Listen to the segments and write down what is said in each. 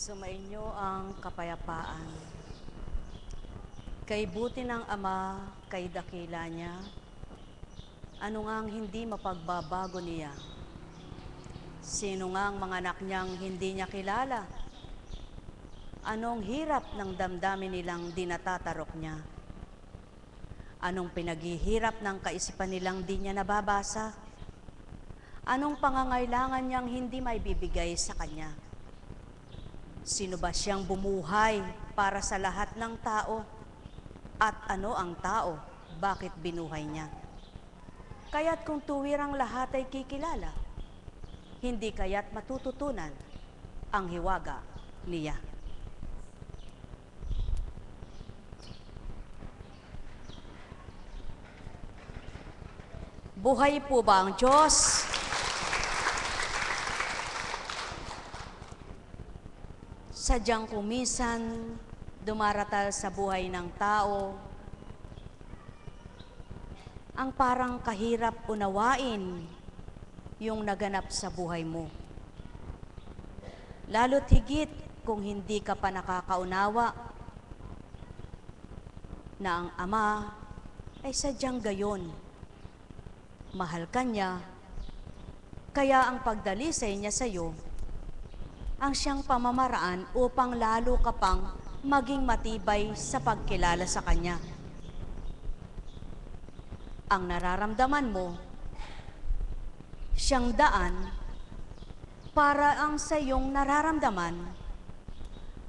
Sumainyo ang kapayapaan. Kay buti ng Ama, kay dakila niya, ano ngang hindi mapagbabago niya? Sino ngang mga anak niyang hindi niya kilala? Anong hirap ng damdamin nilang di natatarok niya? Anong pinaghihirap ng kaisipan nilang di niya nababasa? Anong pangangailangan niyang hindi may bibigay sa kanya? Sino ba siyang bumuhay para sa lahat ng tao? At ano ang tao? Bakit binuhay niya? Kaya't kung tuwirang lahat ay kikilala, hindi kaya't matututunan ang hiwaga niya. Buhay po ba ang Diyos? Sadyang kumisan dumaratal sa buhay ng tao ang parang kahirap unawain yung naganap sa buhay mo. Lalo't higit kung hindi ka pa nakakaunawa na ang Ama ay sadyang gayon. Mahal ka niya, kaya ang pagdalisay niya sa iyo ang siyang pamamaraan upang lalo ka pang maging matibay sa pagkilala sa Kanya. Ang nararamdaman mo, siyang daan para ang sa iyong nararamdaman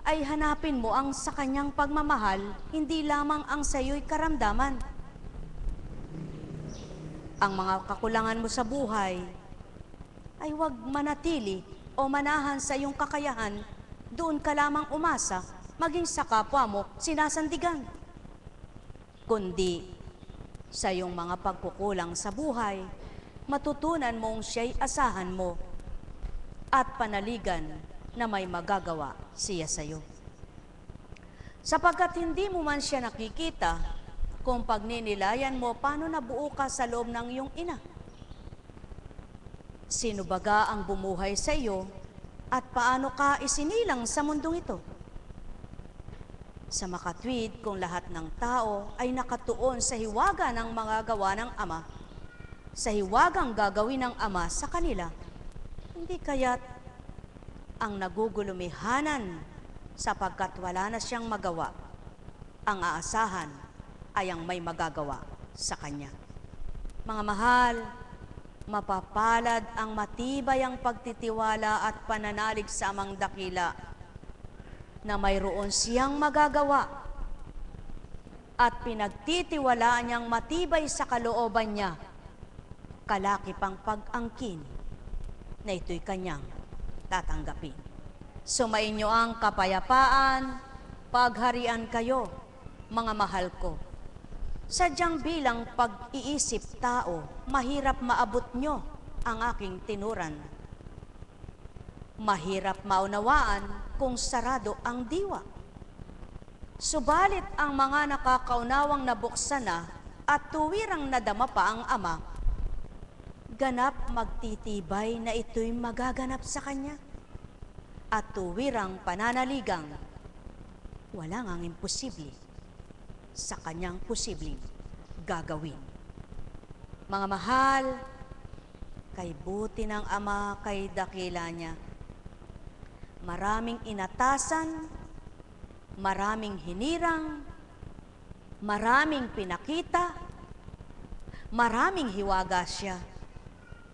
ay hanapin mo ang sa Kanyang pagmamahal, hindi lamang ang sa iyo'y karamdaman. Ang mga kakulangan mo sa buhay ay huwag manatili o manahan sa iyong kakayahan, doon ka lamang umasa, maging sa kapwa mo sinasandigan. Kundi sa iyong mga pagkukulang sa buhay, matutunan mong siya'y asahan mo at panaligan na may magagawa siya sa iyo. Sapagkat hindi mo man siya nakikita, kung pagninilayan mo paano nabuo ka sa loob ng iyong ina. Sino baga ang bumuhay sa iyo at paano ka isinilang sa mundong ito? Sa makatwid, kung lahat ng tao ay nakatuon sa hiwaga ng mga gawa ng Ama, sa hiwagang gagawin ng Ama sa kanila, hindi kaya't ang nagugulumihanan sapagkat wala na siyang magawa, ang aasahan ay ang may magagawa sa Kanya. Mga mahal, mapapalad ang matibay ang pagtitiwala at pananalig sa Amang dakila na mayroon siyang magagawa at pinagtitiwalaan niyang matibay sa kalooban niya, kalaki pang pag-angkin na ito'y kanyang tatanggapin. Sumainyo ang kapayapaan, pagharian kayo, mga mahal ko. Sadyang bilang pag-iisip tao, mahirap maabot nyo ang aking tinuran. Mahirap maunawaan kung sarado ang diwa. Subalit ang mga nakakaunawang nabuksan na at tuwirang nadama pa ang Ama, ganap magtitibay na ito'y magaganap sa Kanya. At tuwirang pananaligang, wala ngang imposible sa Kanyang posibleng gagawin. Mga mahal, kay buti ng Ama, kay dakila niya, maraming inatasan, maraming hinirang, maraming pinakita, maraming hiwaga siya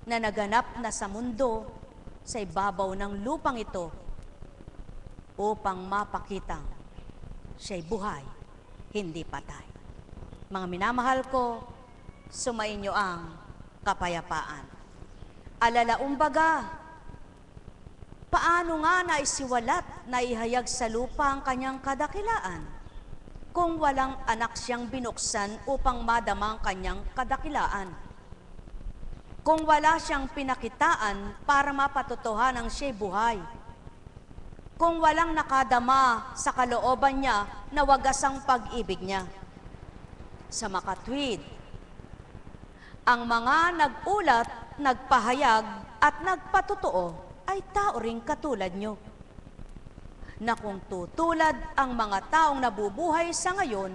na naganap na sa mundo sa ibabaw ng lupang ito upang mapakitang siya'y buhay, hindi patay. Mga minamahal ko, sumainyo ang kapayapaan. Alalaumbaga, paano nga naisiwalat na ihayag sa lupa ang kanyang kadakilaan kung walang anak siyang binuksan upang madama ang kanyang kadakilaan? Kung wala siyang pinakitaan para mapatotohanan siya'y buhay? Kung walang nakadama sa kalooban niya na wagas ang pag-ibig niya? Sa makatwid, ang mga nag-ulat, nagpahayag at nagpatotoo ay tao ring katulad nyo. na kung tutulad ang mga taong nabubuhay sa ngayon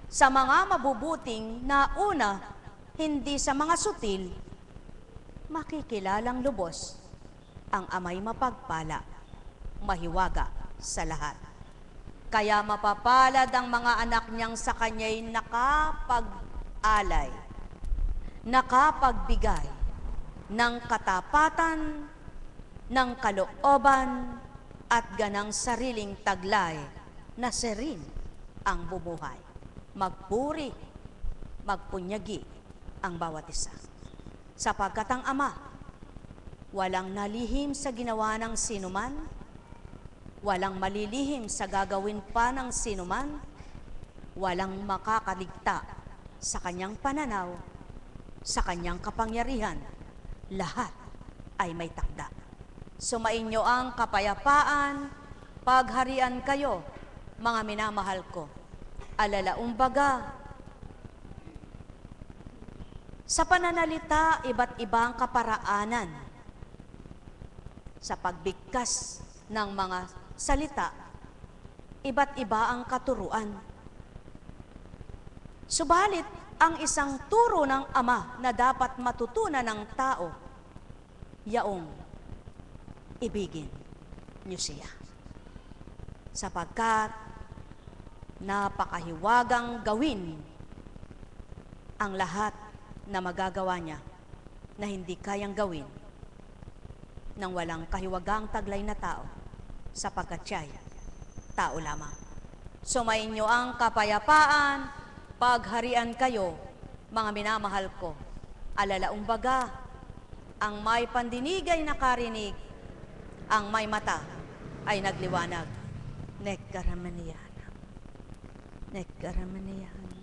sa mga mabubuting nauna, hindi sa mga sutil, makikilalang lubos ang amay mapagpala, mahiwaga sa lahat. Kaya mapapalad ang mga anak niyang sa kanya'y nakapag-alay, nakapagbigay ng katapatan, ng kalooban, at ganang sariling taglay na sirin ang bumuhay. Magpuri, magpunyagi ang bawat isa. Sapagkat ang Ama, walang nalihim sa ginawa ng sinuman, walang malilihim sa gagawin pa ng sinuman, walang makakaligta sa kanyang pananaw, sa kanyang kapangyarihan. Lahat ay may takda. Sumainyo ang kapayapaan, pagharian kayo, mga minamahal ko. Alalaumbaga, sa pananalita, iba't ibang kaparaanan. Sa pagbigkas ng mga salita, iba't iba ang katuruan. Subalit, ang isang turo ng Ama na dapat matutunan ng tao, yaong ibigin niyo siya. Sapagkat napakahiwagang gawin ang lahat na magagawa niya na hindi kayang gawin ng walang kahiwagang taglay na tao, sapagkat siya'y tao lamang. Sumainyo ang kapayapaan, pagharian kayo, mga minamahal ko. Alalaumbaga, ang may pandinig ay nakarinig, ang may mata ay nagliwanag. Nekaramaniyana, nekaramaniyana,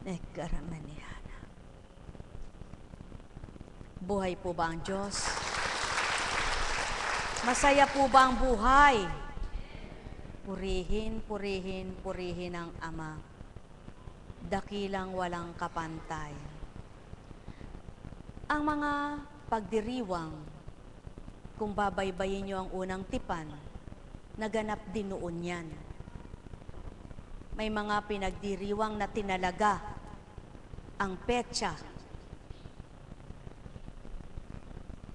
nekaramaniyana. Buhay po ba ang Diyos? Masaya po ba ang buhay? Purihin, purihin, purihin ang Ama. Dakilang walang kapantay. Ang mga pagdiriwang, kung babaybayin niyo ang unang tipan, naganap din noon yan. May mga pinagdiriwang na tinalaga ang petsa,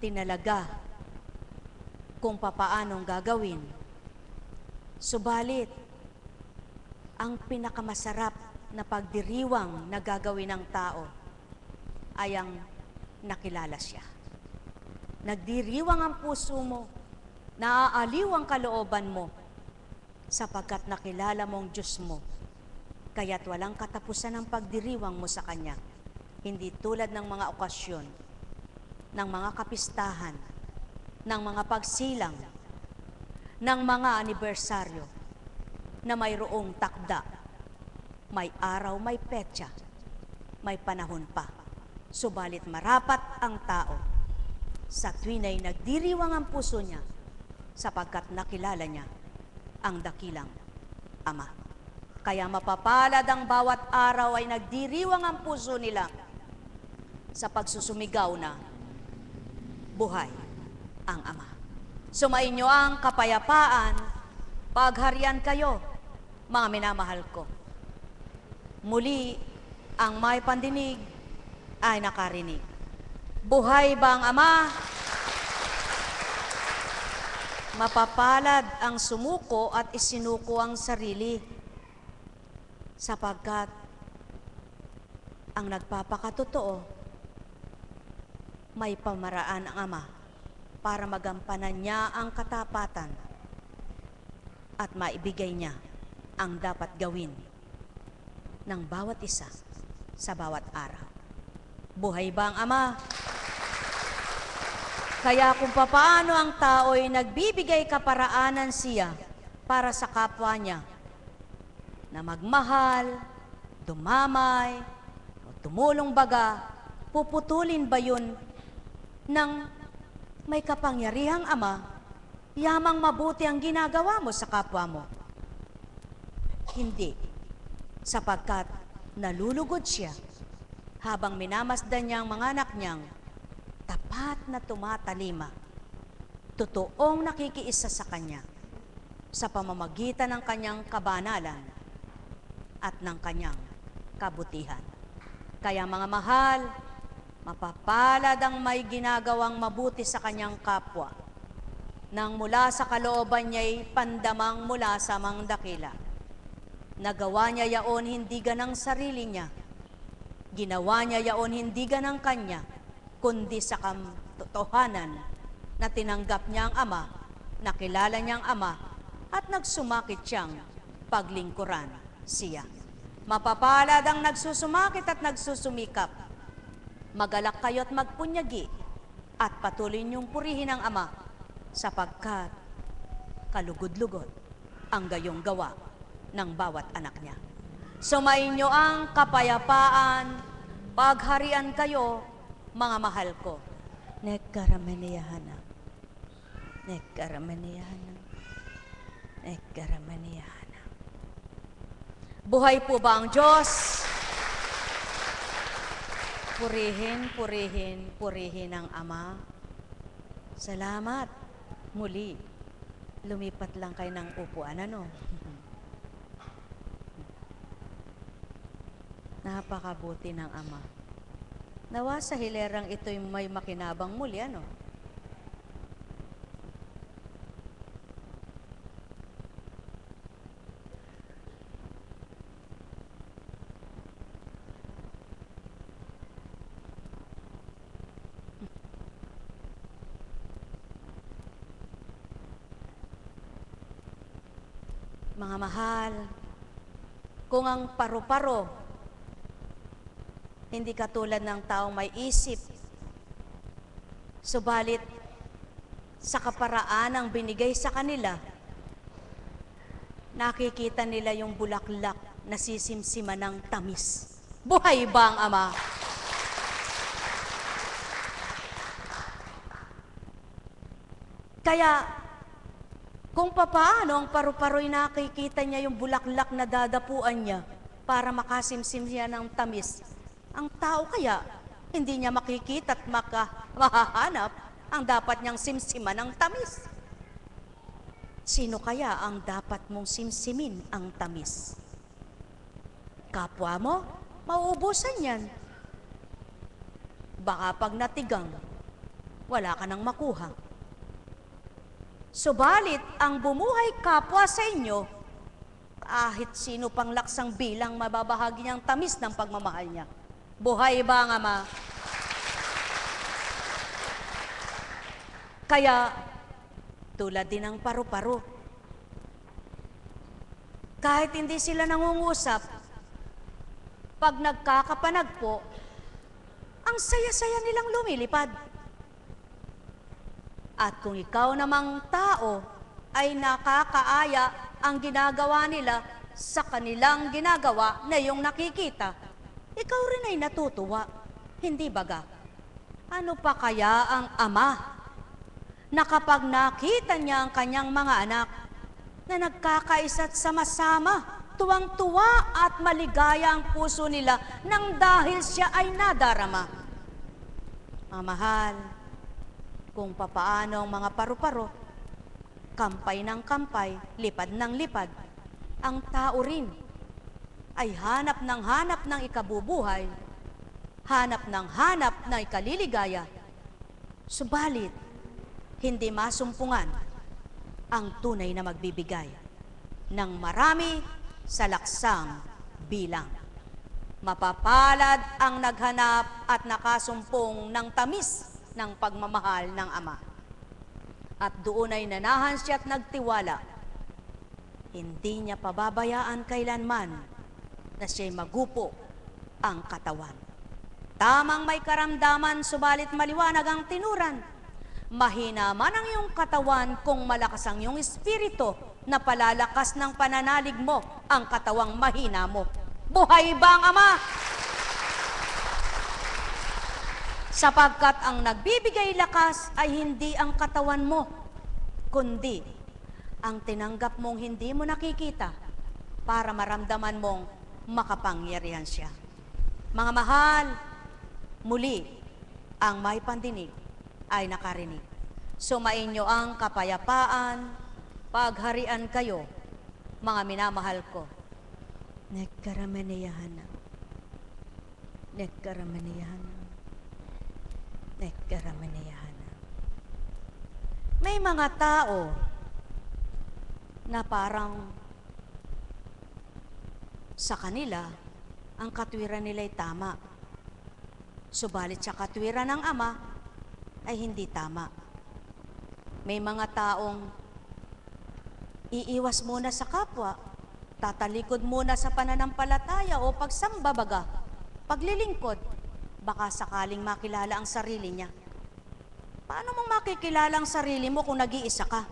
tinalaga kung papaanong gagawin. Subalit, ang pinakamasarap na pagdiriwang na gagawin ng tao ay ang nakilala siya. Nagdiriwang ang puso mo, naaaliw ang kalooban mo, sapagkat nakilala mo ang Diyos mo. Kaya't walang katapusan ang pagdiriwang mo sa Kanya. Hindi tulad ng mga okasyon, ng mga kapistahan, ng mga pagsilang, ng mga anibersaryo, na mayroong takda, may araw, may petsa, may panahon pa. Subalit marapat ang tao sa tuwin ay nagdiriwang ang puso niya, sapagkat nakilala niya ang dakilang Ama. Kaya mapapalad ang bawat araw ay nagdiriwang ang puso nila sa pagsusumigaw na buhay ang Ama. Sumainyo ang kapayapaan, pagharian kayo, mga minamahal ko. Muli, ang may pandinig ay nakarinig. Buhay ba ang Ama? Mapapalad ang sumuko at isinuko ang sarili, sapagkat ang nagpapakatotoo, may pamaraan ang Ama para magampanan niya ang katapatan at maibigay niya ang dapat gawin ng bawat isa sa bawat araw. Buhay ba ang Ama? Kaya kung papaano ang tao'y nagbibigay kaparaanan siya para sa kapwa niya, na magmahal, dumamay, o tumulong baga, puputulin ba yun ng may kapangyarihang Ama, yamang mabuti ang ginagawa mo sa kapwa mo? Hindi, sapagkat nalulugod siya habang minamasdan niya ang mga anak niyang tapat na tumatalima, totoong nakikiisa sa Kanya, sa pamamagitan ng kanyang kabanalan at ng kanyang kabutihan. Kaya mga mahal, mapapalad ang may ginagawang mabuti sa kanyang kapwa, nang mula sa kalooban niya'y pandamang mula sa mangdakila. Nagawa niya yaon hindi ganang sarili niya, ginawa niya yaon hindi ganang kanya, kundi sa katotohanan na tinanggap niya ang Ama, nakilala niyang Ama, at nagsumakit siyang paglingkuran siya. Mapapalad ang nagsusumakit at nagsusumikap. Magalak kayo at magpunyagi at patuloy niyong purihin ang Ama, sapagkat kalugod-lugod ang gayong gawa ng bawat anak niya. Sumainyo ang kapayapaan, pagharian kayo, mga mahal ko. Nekaramaniyahana, nekaramaniyahana, nekaramaniyahana. Buhay po ba ang Diyos? Purihin, purihin, purihin ang Ama. Salamat. Muli, lumipat lang kayo ng upuan, ano? Napakabuti ng Ama. Nawa sa hilerang ito'y may makinabang muli, ano? Mga mahal, kung ang paru-paro hindi katulad ng taong may isip, subalit sa kaparaan ang binigay sa kanila, nakikita nila yung bulaklak na sisimsiman ng tamis. Buhay ba ang Ama? Kaya, kung papaano ang paru-paro'y nakikita niya yung bulaklak na dadapuan niya para makasimsim siya ng tamis, ang tao kaya hindi niya makikita at mahahanap ang dapat niyang simsiman ng tamis. Sino kaya ang dapat mong simsimin ang tamis? Kapwa mo? Mauubusan yan. Baka pag natigang, wala ka nang makuha. Subalit, ang bumuhay kapwa sa inyo, kahit sino pang laksang bilang mababahagi niyang tamis ng pagmamahal niya. Buhay ba ang Ama? Kaya, tulad din ng paru-paro, kahit hindi sila nangungusap, pag nagkakapanagpo, ang saya-saya nilang lumilipad. At kung ikaw namang tao ay nakakaaya ang ginagawa nila sa kanilang ginagawa na iyong nakikita, ikaw rin ay natutuwa. Hindi baga? Ano pa kaya ang Ama na kapag nakita niya ang kanyang mga anak na nagkakaisa't sama-sama, tuwang-tuwa at maligaya ang puso nila nang dahil siya ay nadarama? Mga mahal, kung papaano ang mga paru-paro, kampay ng kampay, lipad ng lipad, ang tao rin ay hanap ng ikabubuhay, hanap ng ikaliligaya, subalit hindi masumpungan ang tunay na magbibigay ng marami sa laksang bilang. Mapapalad ang naghanap at nakasumpong ng tamis ng pagmamahal ng Ama. At doon ay nanahan siya at nagtiwala. Hindi niya pababayaan kailanman na siya'y magupo ang katawan. Tamang may karamdaman, subalit maliwanag ang tinuran. Mahina man ang iyong katawan kung malakas ang iyong espiritu na palalakas ng pananalig mo ang katawang mahina mo. Buhay ba ang Ama? Sapagkat ang nagbibigay lakas ay hindi ang katawan mo, kundi ang tinanggap mong hindi mo nakikita para maramdaman mong makapangyarihan siya. Mga mahal, muli, ang may pandinig ay nakarinig. Sumainyo ang kapayapaan, pagharian kayo, mga minamahal ko. Nekaramaniyahana. Nekaramaniyahana. Nekaramaniyahana. May mga tao na parang sa kanila, ang katwiran nila ay tama. Subalit sa katwiran ng Ama ay hindi tama. May mga taong iiwas muna sa kapwa, tatalikod muna sa pananampalataya o pagsambabaga, paglilingkod, baka sakaling makilala ang sarili niya. Paano mo makikilala ang sarili mo kung nag-iisa ka?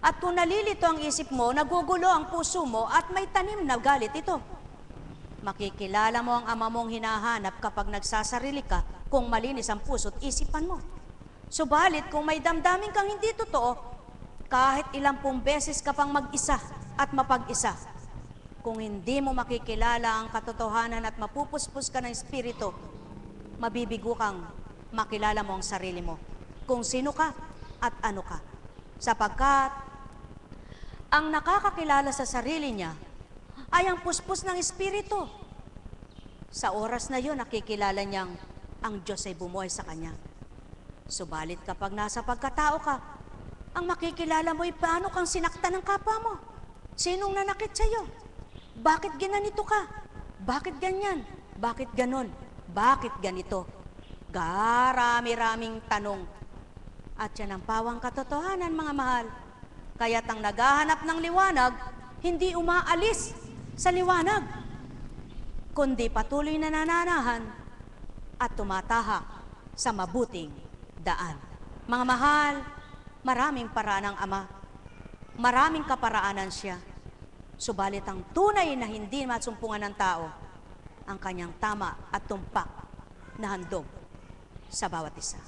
At kung nalilito ang isip mo, nagugulo ang puso mo at may tanim na galit ito. Makikilala mo ang Ama mong hinahanap kapag nagsasarili ka kung malinis ang puso't isipan mo. Subalit kung may damdamin kang hindi totoo, kahit ilang pong beses ka pang mag-isa at mapag-isa, kung hindi mo makikilala ang katotohanan at mapupuspos ka ng espiritu, mabibigo kang makilala mo ang sarili mo, kung sino ka at ano ka. Sapagkat ang nakakakilala sa sarili niya ay ang puspos ng espiritu. Sa oras na yun, nakikilala niyang ang Diyos ay bumuhay sa kanya. Subalit kapag nasa pagkatao ka, ang makikilala mo ay paano kang sinaktan ng kapwa mo. Sinong nanakit sa'yo? Bakit ginanito ka? Bakit ganyan? Bakit ganon? Bakit ganito? Garami-raming tanong. At yan ang pawang katotohanan, mga mahal. Kaya't ang naghahanap ng liwanag, hindi umaalis sa liwanag, kundi patuloy na nananahan at tumatahak sa mabuting daan. Mga mahal, maraming paraan ng Ama. Maraming kaparaanan siya. Subalit ang tunay na hindi masumpungan ng tao, ang kanyang tama at tumpak na handog sa bawat isa.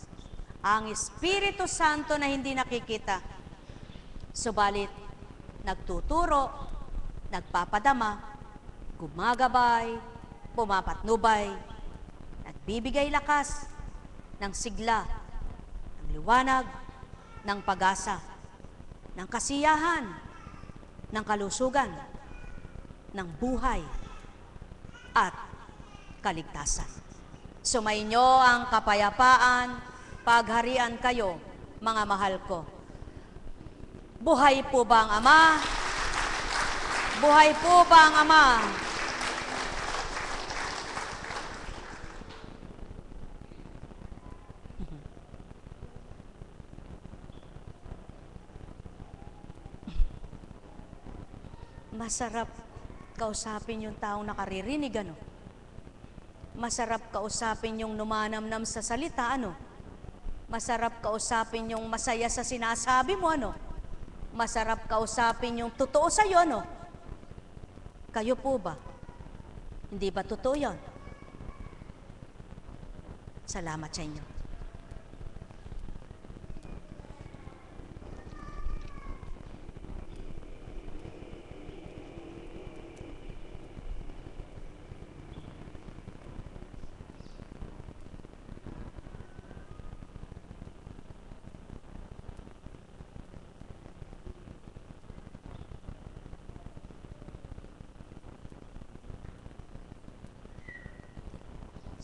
Ang Espiritu Santo na hindi nakikita, subalit nagtuturo, nagpapadama, gumagabay, pumapatnubay, nagbibigay lakas ng sigla, ng liwanag, ng pag-asa, ng kasiyahan, ng kalusugan, ng buhay, at kaligtasan. Sumainyo ang kapayapaan, pagharian kayo, mga mahal ko. Buhay po ba ang Ama? Buhay po ba ang Ama? Masarap kausapin yung taong nakaririnig, ano? Masarap kausapin yung numanamnam sa salita, ano? Masarap kausapin yung masaya sa sinasabi mo, ano? Masarap kausapin yung totoo sa'yo, ano? Kayo po ba? Hindi ba totoo yun? Salamat sa inyo.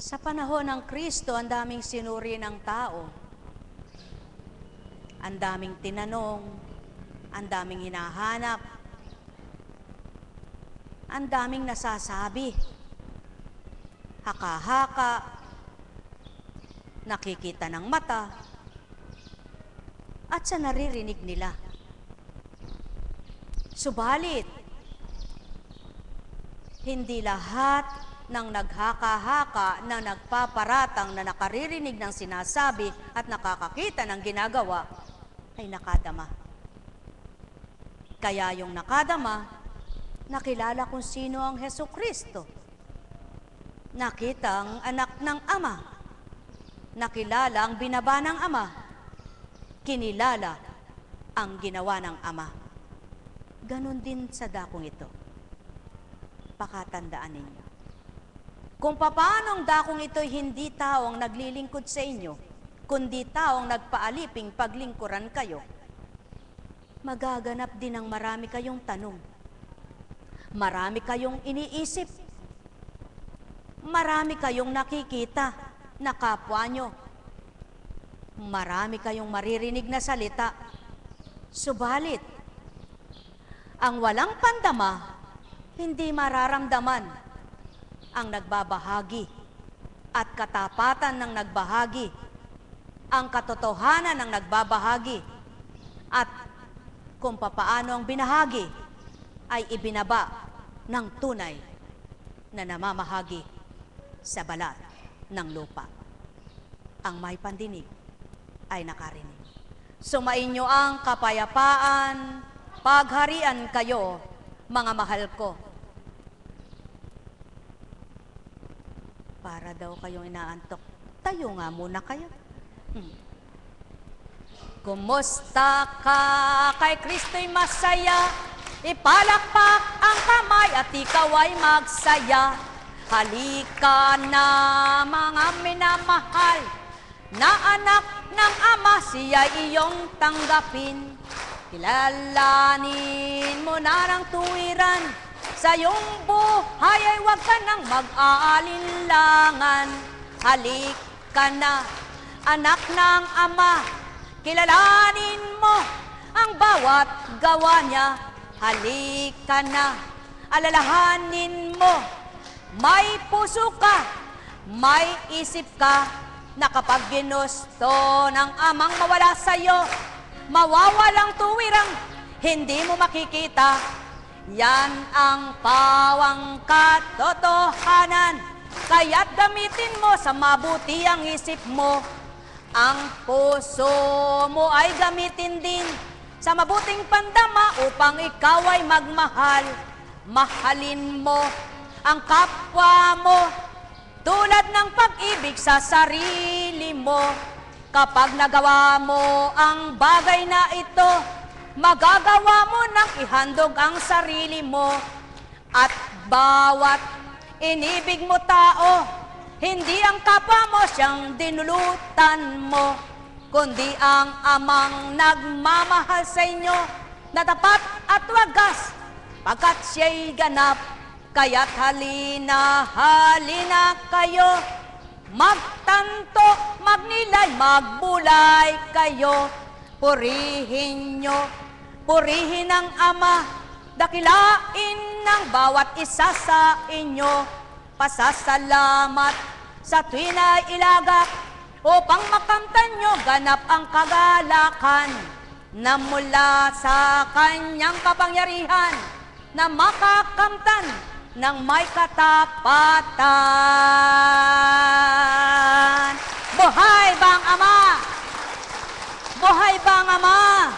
Sa panahon ng Kristo, ang daming sinuri ng tao. Ang daming tinanong, ang daming hinahanap, ang daming nasasabi. Haka-haka, nakikita ng mata, at sa naririnig nila. Subalit, hindi lahat ng naghaka-haka na nagpaparatang na nakaririnig ng sinasabi at nakakakita ng ginagawa ay nakadama. Kaya yung nakadama, nakilala kung sino ang Hesukristo. Nakita ang anak ng Ama. Nakilala ang binaba ng Ama. Kinilala ang ginawa ng Ama. Ganon din sa dakong ito. Pakatandaan ninyo. Kung papaano ang dakong ito'y hindi taong naglilingkod sa inyo, kundi taong nagpaaliping paglingkuran kayo, magaganap din ang marami kayong tanong. Marami kayong iniisip. Marami kayong nakikita na kapwa nyo. Marami kayong maririnig na salita. Subalit, ang walang pandama, hindi mararamdaman ang nagbabahagi at katapatan ng nagbahagi, ang katotohanan ng nagbabahagi, at kung papaano ang binahagi ay ibinaba ng tunay na namamahagi sa balat ng lupa. Ang may pandinig ay nakarinig. Sumainyo ang kapayapaan, pagharian kayo, mga mahal ko. Para daw kayong inaantok, tayo nga muna kayo. Kumusta ka? Kay Kristo'y masaya. Ipalakpak ang kamay at ikaw ay magsaya. Halika na, mga minamahal, na anak ng Ama, siya'y iyong tanggapin. Kilalanin mo na ng tuwiran, sa iyong buhay ay huwag ka nang mag-aalinlangan. Halika na, anak ng Ama, kilalanin mo ang bawat gawa niya. Halika na, alalahanin mo, may puso ka, may isip ka, na kapag ginusto ng Amang mawala sa'yo, mawawalang tuwirang hindi mo makikita. Yan ang pawang katotohanan, kaya't gamitin mo sa mabuti ang isip mo. Ang puso mo ay gamitin din sa mabuting pandama upang ikaw ay magmahal. Mahalin mo ang kapwa mo tulad ng pag-ibig sa sarili mo. Kapag nagawa mo ang bagay na ito, magagawa mo nang ihandog ang sarili mo. At bawat inibig mo tao, hindi ang kapwa mo siyang dinulutan mo, kundi ang Amang nagmamahal sa inyo, na tapat at wagas, pagkat siya'y ganap. Kaya't halina, halina kayo, magtanto, magnilay, magbulay kayo. Purihin nyo, purihin ang Ama, dakilain ng bawat isa sa inyo. Pasasalamat sa tuwin ay ilagak, upang makamtan nyo ganap ang kagalakan na mula sa kanyang kapangyarihan, na makakamtan ng may katapatan. Buhay bang Ama? Buhay bang Ama?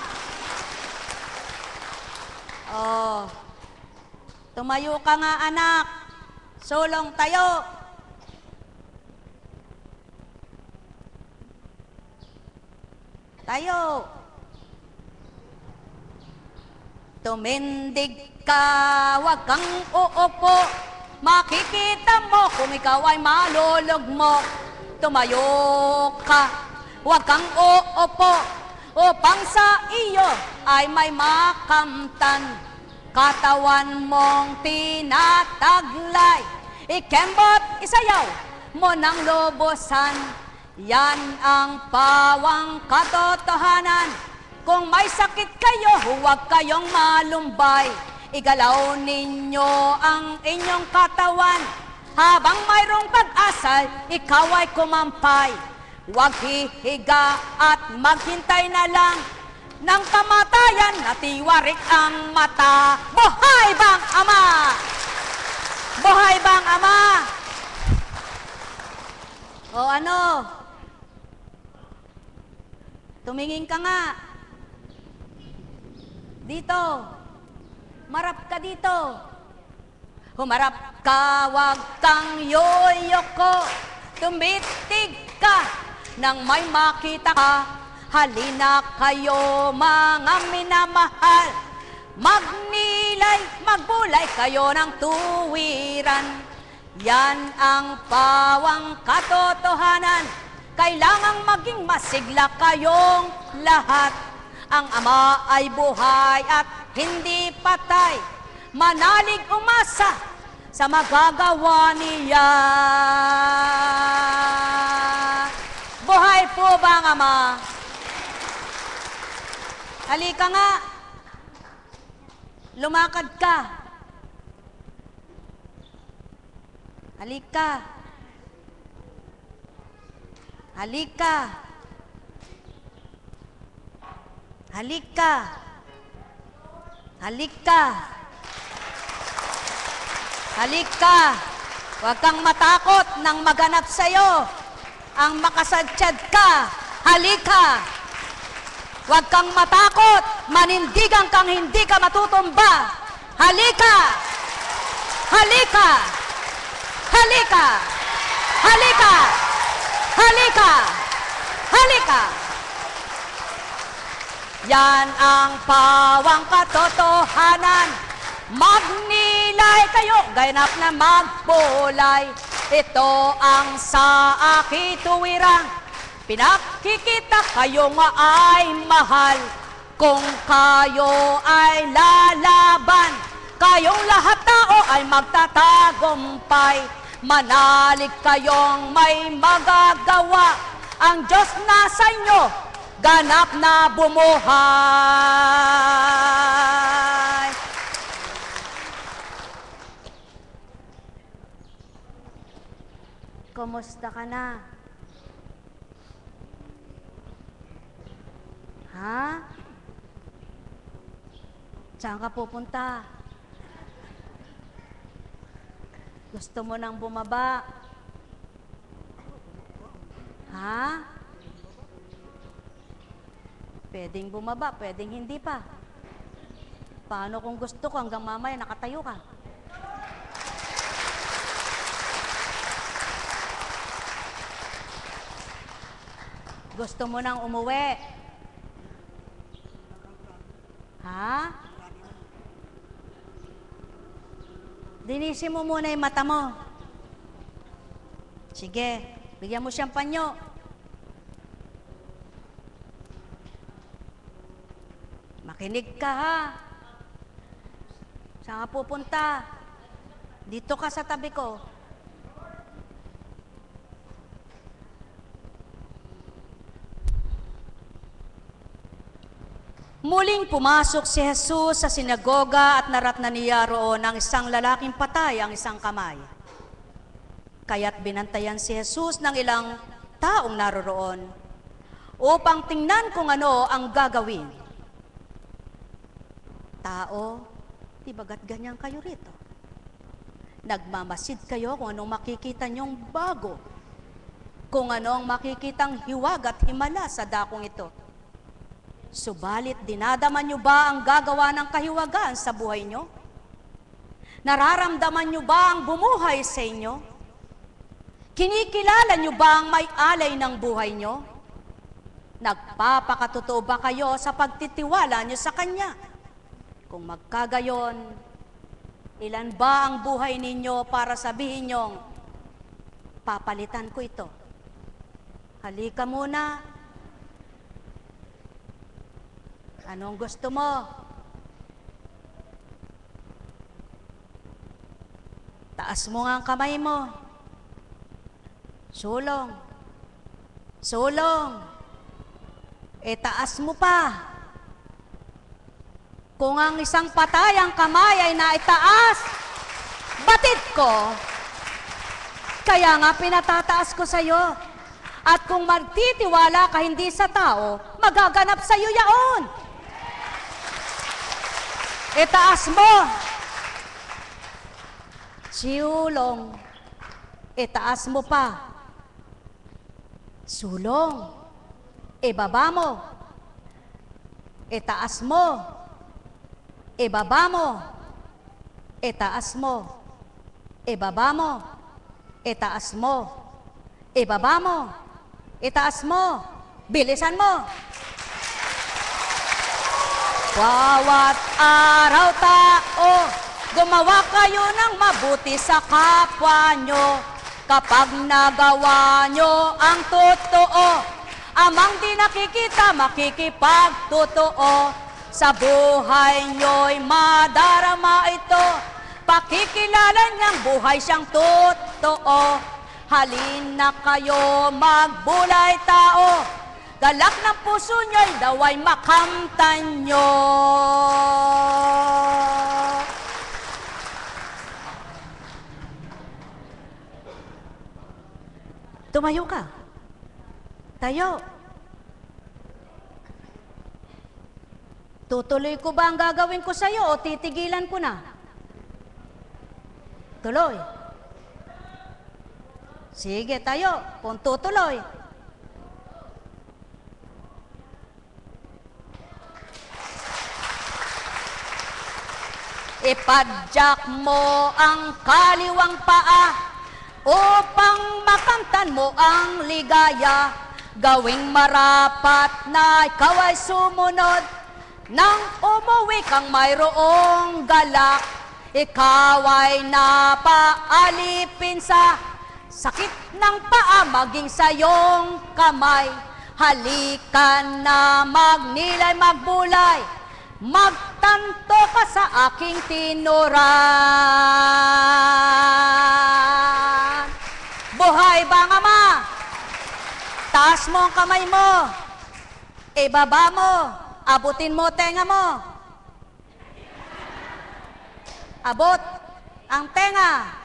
Oh, tumayo ka nga anak, sulong tayo. Tayo. Tumindig ka, wag kang uupo. Makikita mo kung ikaw ay malulugmok. Tumayo ka, wag kang uupo, upang sa iyo ay may makamtan. Katawan mong tinataglay, ikembot isayaw mo ng lubusan. Yan ang pawang katotohanan. Kung may sakit kayo, huwag kayong malumbay. Igalaw ninyo ang inyong katawan. Habang mayroong pag-asa, ikaw ay kumampay. Huwag hihiga at maghintay na lang ng kamatayan na tiwarik ang mata. Buhay bang Ama? Buhay bang Ama? O ano? Tumingin ka nga. Dito. Marap ka dito. Humarap ka, wag kang yoyoko. Tumitig ka nang may makita ka. Halina kayo, mga minamahal. Magnilay, magbulay kayo ng tuwiran. Yan ang pawang katotohanan. Kailangang maging masigla kayong lahat. Ang Ama ay buhay at hindi patay. Manalig umasa sa magagawa niya. Buhay po ba ang Ama? Halika nga. Lumakad ka. Halika. Halika. Halika. Halika. Halika. Huwag kang matakot nang maganap sa'yo ang makasadsyad ka. Halika. Huwag kang matakot, manindigan kang hindi ka matutumba. Halika. Halika. Halika. Halika. Halika. Halika. Yan ang pawang katotohanan. Magnilay kayo, ganap na magbulay. Ito ang sa akin tuwirang. Pinakikita kayo nga ay mahal. Kung kayo ay lalaban, kayong lahat tao ay magtatagumpay. Manalig kayong may magagawa. Ang Diyos nasa inyo, ganap na bumuhay. Kumusta ka na? Ha? Saan ka pupunta? Gusto mo nang bumaba? Ha? Pwedeng bumaba, pwedeng hindi pa. Paano kung gusto ko hanggang mamaya nakatayo ka? Gusto mo nang umuwi? Ha? Dinisin mo muna yung mata mo. Sige, bigyan mo siyang panyo. Makinig ka ha. Saan ka pupunta? Dito ka sa tabi ko. Muling pumasok si Jesus sa sinagoga at naratnan niya roon ang isang lalaking patay ang isang kamay. Kaya't binantayan si Jesus ng ilang taong naroroon upang tingnan kung ano ang gagawin. Tao, di bagat ganyan kayo rito? Nagmamasid kayo kung anong makikita niyong bago, kung anong makikitang hiwag at himala sa dakong ito. Subalit, dinadaman niyo ba ang gagawa ng kahiwagaan sa buhay niyo? Nararamdaman niyo ba ang bumuhay sa inyo? Kinikilala niyo ba ang may alay ng buhay niyo? Nagpapakatotoo ba kayo sa pagtitiwala niyo sa Kanya? Kung magkagayon, ilan ba ang buhay ninyo para sabihin niyong, papalitan ko ito? Halika muna. Anong gusto mo? Taas mo nga ang kamay mo. Sulong. Sulong. Taas mo pa. Kung ang isang patay ang kamay ay naitaas, batid ko. Kaya nga pinatataas ko sa iyo. At kung magtitiwala ka hindi sa tao, magaganap sa iyo yaon. Itaas mo. Sulong. Itaas mo pa. Sulong. Ibaba mo. Itaas mo. Ibaba mo. Itaas mo. Ibaba mo. Itaas mo. Ibaba mo. Itaas mo. Bilisan mo. Bawat araw tao, gumawa kayo ng mabuti sa kapwa nyo. Kapag nagawa nyo ang totoo, Amang di nakikita, makikipagtotoo. Sa buhay nyo'y madarama ito. Pakikilala niyang buhay siyang totoo. Halina kayo magbulay tao. Galak ng puso nyo'y daway makamtan nyo. Tumayo ka. Tayo. Tutuloy ko ba ang gagawin ko sa'yo o titigilan ko na? Tuloy. Sige, tayo. Kung tutuloy. Ipadyak mo ang kaliwang paa upang makamtan mo ang ligaya. Gawing marapat na ikaw ay sumunod nang umuwi kang mayroong galak. Ikaw ay napaalipin sa sakit ng paa maging sa iyong kamay. Halika na magnilay, magbulay, magtanto ka sa aking tinuran. Buhay bang Ama? Taas mo ang kamay mo. Ibaba mo. Abutin mo tenga mo. Abot ang tenga.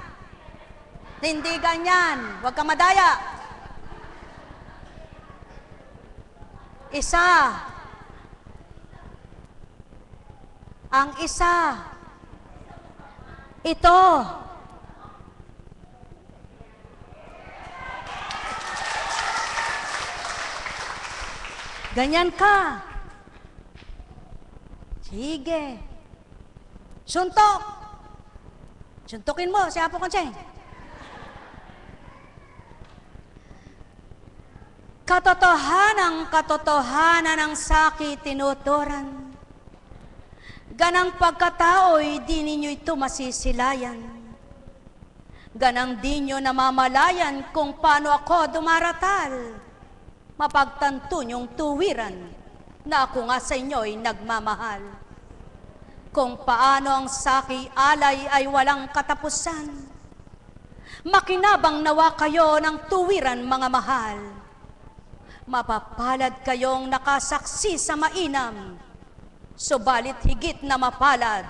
Hindi ganyan. Huwag kang madaya. Isa. Ang isa. Ito. Ganyan ka. Sige. Suntok. Suntukin mo si Apo Konsyeng. Katotohanan ng sakit tinuturan. Ganang pagkatao'y di ninyo ito masisilayan. Ganang di nyo namamalayan kung paano ako dumaratal. Mapagtanto niyong tuwiran na ako nga sa inyo'y nagmamahal. Kung paano ang saki alay ay walang katapusan. Makinabang nawa kayo ng tuwiran mga mahal. Mapapalad kayong nakasaksi sa mainam. Subalit higit na mapalad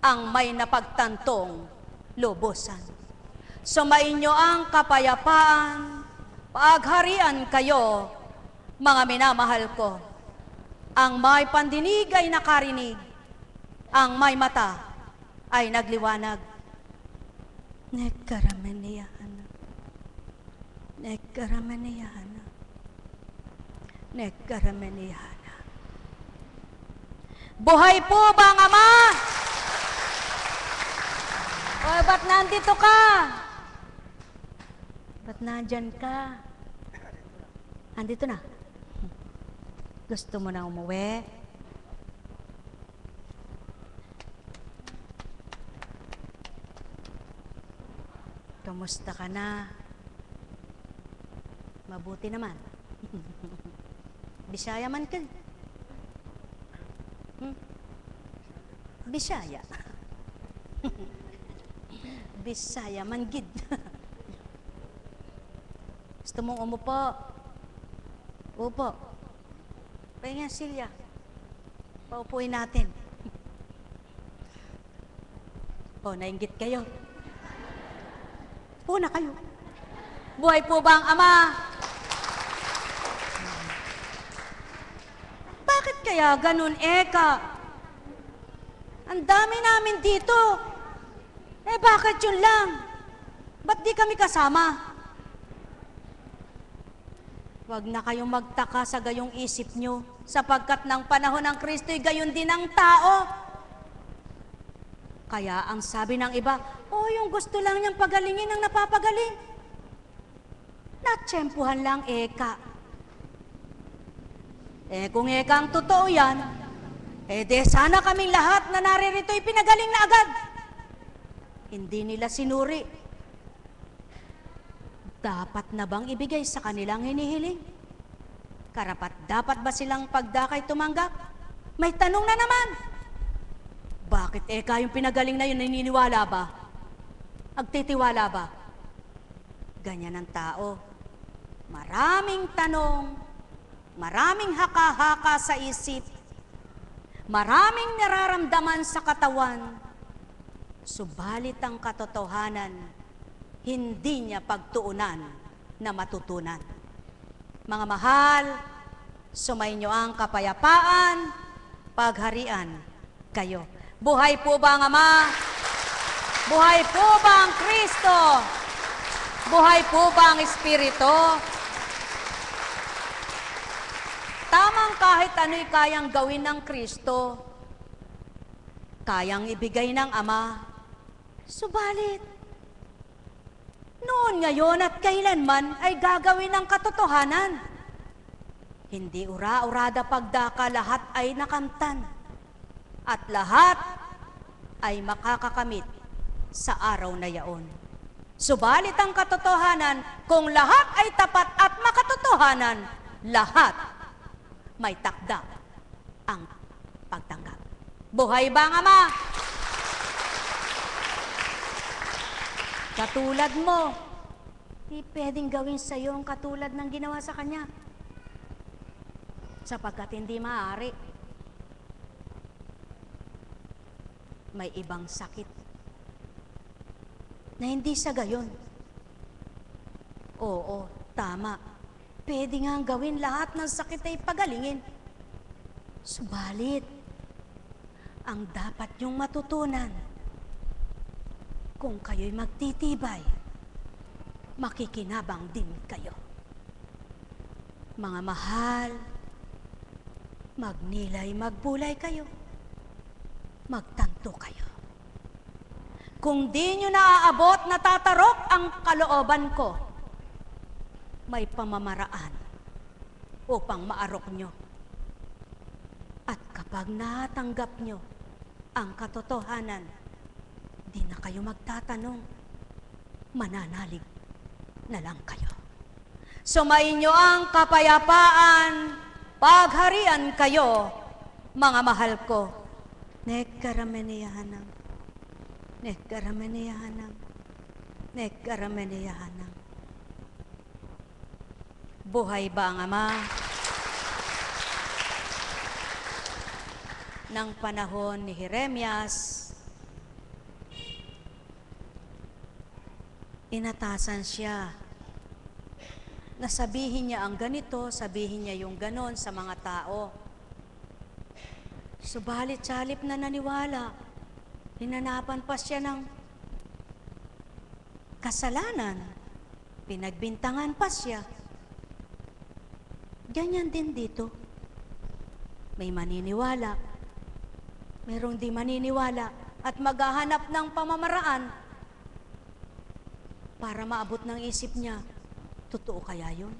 ang may napagtantong lubusan. Sumainyo ang kapayapaan, pagharian kayo, mga minamahal ko. Ang may pandinig ay nakarinig, ang may mata ay nagliwanag. Nekaramaniyahan, nekaramaniyahan, nekaramaniyahan. Buhay po ba ang Ama? O ba't nandito ka? Ba't nandyan ka? Andito na. Gusto mo na umuwi? Kamusta ka na? Mabuti naman. Bisaya man ka. Bisaya. Bisaya man gid. Gusto mong umupo? Upo. Pahinga, Silya. Paupuin natin. O, nainggit kayo. Upo na kayo. Buhay po ba ang Ama? Bakit kaya ganun, Eka? Ang dami namin dito. Bakit yun lang? Ba't di kami kasama? Huwag na kayong magtaka sa gayong isip nyo, sapagkat ng panahon ng Kristo'y gayon din ang tao. Kaya ang sabi ng iba, yung gusto lang niyang pagalingin ang napapagaling. Natsyempuhan lang, Eka. Kung Eka ang totoo yan, de sana kaming lahat na naririto'y pinagaling na agad. Hindi nila sinuri. Dapat na bang ibigay sa kanilang hinihiling? Karapat dapat ba silang pagdakay tumanggap? May tanong na naman. Bakit kayong pinagaling na yun, naniniwala ba? Agtitiwala ba? Ganyan ang tao. Maraming tanong, maraming haka-haka sa isip, maraming nararamdaman sa katawan, subalit ang katotohanan, hindi niya pagtuunan na matutunan. Mga mahal, sumainyo ang kapayapaan, pagharian kayo. Buhay po ba ang Ama? Buhay po ba ang Kristo? Buhay po ba ang Espiritu? Tamang kahit ano'y kayang gawin ng Kristo, kayang ibigay ng Ama, subalit, noon, ngayon at kailanman ay gagawin ng katotohanan. Hindi ura-urada pagdaka, lahat ay nakamtan. At lahat ay makakakamit sa araw na yaon. Subalit ang katotohanan, kung lahat ay tapat at makatotohanan, lahat may takda ang pagtanggap. Buhay ba ang Ama? Katulad mo, di pwedeng gawin sa iyo ang katulad ng ginawa sa Kanya. Sapagkat hindi maaari. May ibang sakit na hindi sa gayon. Oo, tama. Pwede nga gawin lahat ng sakit ay pagalingin. Subalit, ang dapat niyong matutunan, kung kayo'y magtitibay, makikinabang din kayo. Mga mahal, magnilay, magbulay kayo. Magtanto kayo. Kung di nyo naaabot, natatarok ang kalooban ko, may pamamaraan upang maarok nyo. At kapag natanggap nyo ang katotohanan, di na kayo magtatanong, mananalig na lang kayo. Sumainyo ang kapayapaan, pagharian kayo, mga mahal ko. Nekkarameneyahanam, nekkarameneyahanam, nekkarameneyahanam. Buhay ba ang Ama? Nang panahon ni Jeremias, inatasan siya na sabihin niya ang ganito, sabihin niya yung ganon sa mga tao. Subalit sa halip na naniwala, hinanapan pa siya ng kasalanan, pinagbintangan pa siya. Ganyan din dito. May maniniwala, mayroong di maniniwala, at maghahanap ng pamamaraan para maabot ng isip niya, totoo kaya yun?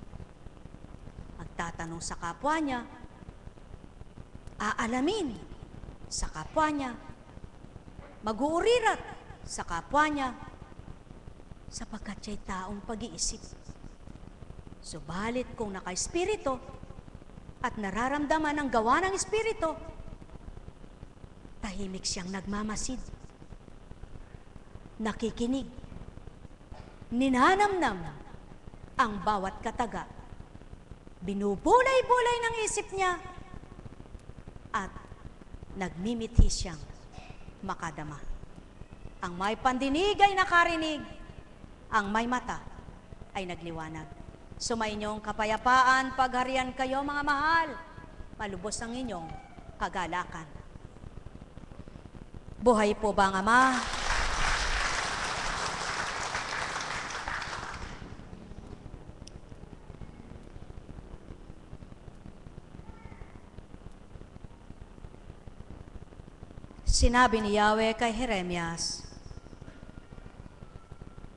Magtatanong sa kapwa niya, aalamin sa kapwa niya, mag-uurirat sa kapwa niya, sapagkat siya'y taong pag-iisip. Subalit kung naka-espiritu at nararamdaman ang gawa ng espiritu, tahimik siyang nagmamasid, nakikinig, ninanamnam ang bawat kataga, binubulay-bulay ng isip niya, at nagmimithi siyang makadama. Ang may pandinig ay nakarinig, ang may mata ay nagliwanag. Sumainyong kapayapaan, pagharian kayo mga mahal, malubos ang inyong kagalakan. Buhay po ba ang Ama? Sinabi ni Yahweh kay Jeremias,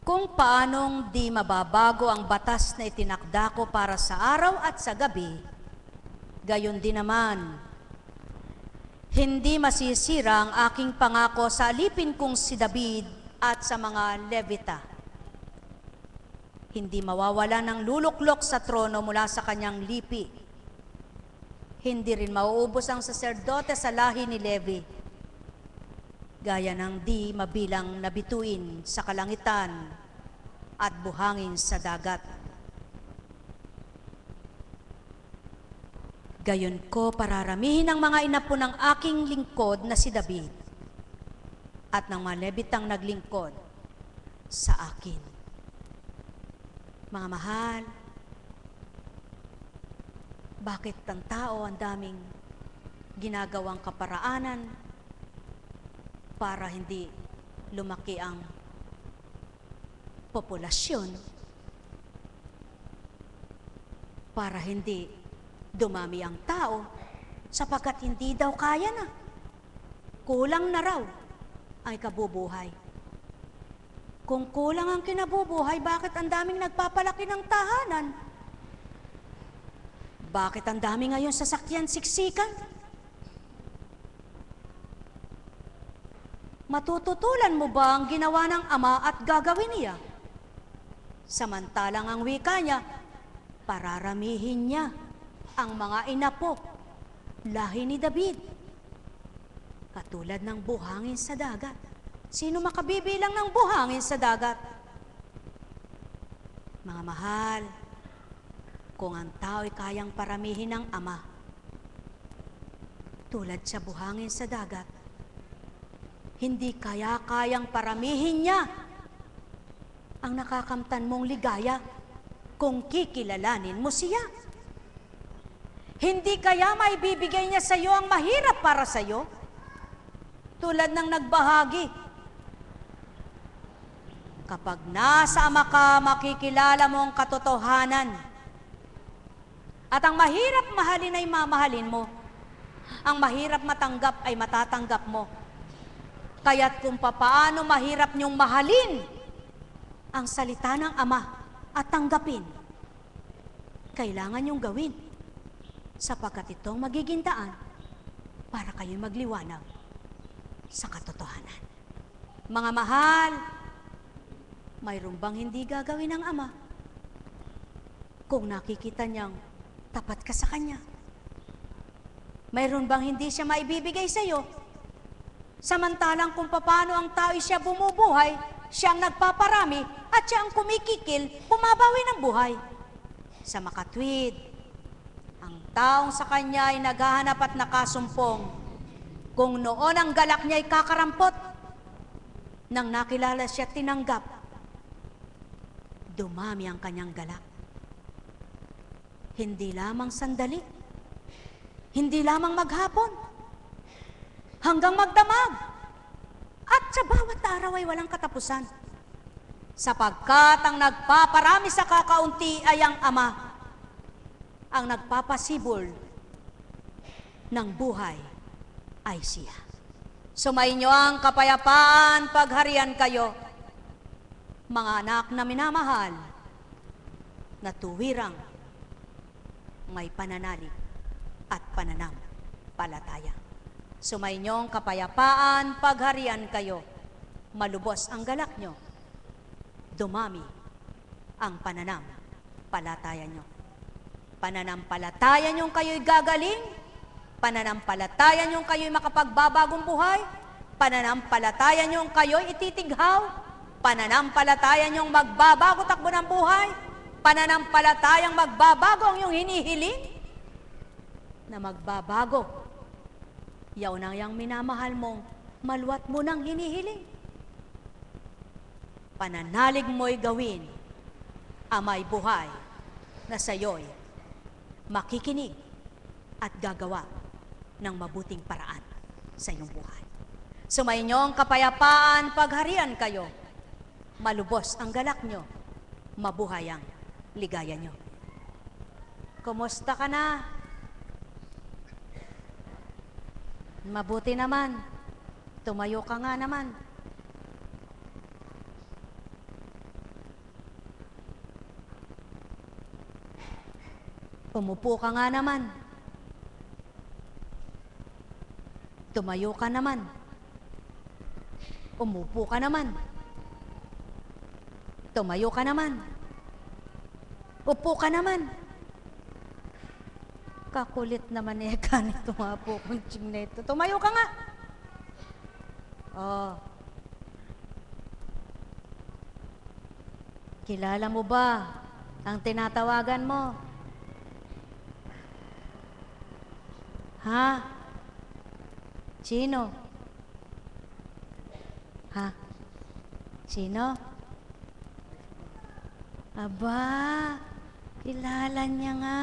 kung paanong di mababago ang batas na itinakda ko para sa araw at sa gabi, gayon din naman, hindi masisira ang aking pangako sa alipin kong si David at sa mga Levita. Hindi mawawala ng luluklok sa trono mula sa kanyang lipi Hindi rin mauubos ang saserdote sa lahi ni Levi, gaya ng di mabilang na bituin sa kalangitan at buhangin sa dagat. Gayon ko pararamihin ang mga inapo ng aking lingkod na si David at ng mga Levitang naglingkod sa akin. Mga mahal, bakit ang tao ang daming ginagawang kaparaanan para hindi lumaki ang populasyon, para hindi dumami ang tao, sapagkat hindi daw kaya na. Kulang na raw ang ikabubuhay. Kung kulang ang kinabubuhay, bakit ang daming nagpapalaki ng tahanan? Bakit ang dami ngayon sasakyan siksikan? Matututulan mo ba ang ginawa ng Ama at gagawin niya? Samantalang ang wika niya, pararamihin niya ang mga inapo, lahi ni David, katulad ng buhangin sa dagat. Sino makabibilang ng buhangin sa dagat? Mga mahal, kung ang tao'y kayang paramihin ng Ama, tulad sa buhangin sa dagat, hindi kayang paramihin niya ang nakakamtan mong ligaya kung kikilalanin mo siya. Hindi kaya maibibigay niya sa iyo ang mahirap para sa iyo? Tulad ng nagbahagi. Kapag nasa Ama ka, makikilala mo ang katotohanan. At ang mahirap mahalin ay mamahalin mo. Ang mahirap matanggap ay matatanggap mo. Kaya't kung papaano mahirap niyong mahalin ang salita ng Ama at tanggapin, kailangan niyong gawin, sapagkat itong magiging daan para kayo'y magliwanag sa katotohanan. Mga mahal, mayroon bang hindi gagawin ng Ama kung nakikita niyang tapat ka sa Kanya? Mayroon bang hindi siya maibibigay sa iyo? Samantalang kung paano ang tao siya bumubuhay, siya ang nagpaparami at siya ang kumikikil, bumabawi ng buhay. Sa makatwid, ang taong sa kanya ay naghahanap at nakasumpong. Kung noon ang galak niya ay kakarampot, nang nakilala siya tinanggap, dumami ang kanyang galak. Hindi lamang sandali, hindi lamang maghapon, hanggang magdamag, at sa bawat araw ay walang katapusan. Sapagkat ang nagpaparami sa kakaunti ay ang Ama, ang nagpapasibol ng buhay ay siya. Sumainyo ang kapayapaan, pagharian kayo, mga anak na minamahal, na tuwirang may pananalig at pananampalataya. Sumainyong kapayapaan, pagharian kayo, malubos ang galak nyo, dumami ang pananampalataya nyo. Pananampalataya nyo kayo'y gagaling, pananampalataya nyo kayo'y makapagbabagong buhay, pananampalataya nyo kayo'y ititighaw, pananampalataya nyo magbabago takbo ng buhay, pananampalatayang magbabago ang iyong hinihiling, na magbabago yaw na yang minamahal mong maluwat mo nang hinihiling. Pananalig mo'y gawin, Ama'y buhay na sa'yo'y makikinig at gagawa ng mabuting paraan sa iyong buhay. Sumainyong kapayapaan, pagharian kayo, malubos ang galak nyo, mabuhay ang ligaya nyo. Kumusta ka na? Mabuti naman. Tumayo ka nga naman. Umupo ka nga naman. Tumayo ka naman. Umupo ka naman. Tumayo ka naman. Upo ka naman. Kakulit naman eh ganito nga po kunching neto. Tumayo ka nga. Oh. Kilala mo ba ang tinatawagan mo? Ha? Sino? Ha? Sino? Aba, kilala niya nga.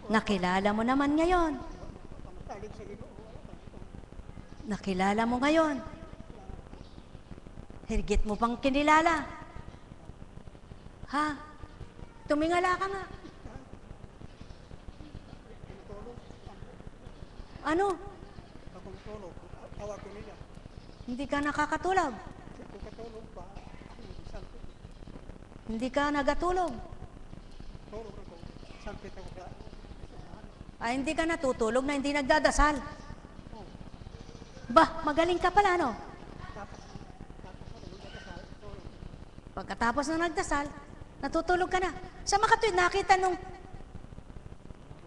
Nakilala mo naman ngayon. Nakilala mo ngayon. Higit mo pang kinilala. Ha? Tumingala ka nga. Ano? Hindi ka nakakatulog. Hindi ka nagatulog. Ay, hindi ka natutulog na hindi nagdadasal. Bah, magaling ka pala, no? Pagkatapos na nagdasal, natutulog ka na. Sa makatwid, nakita nung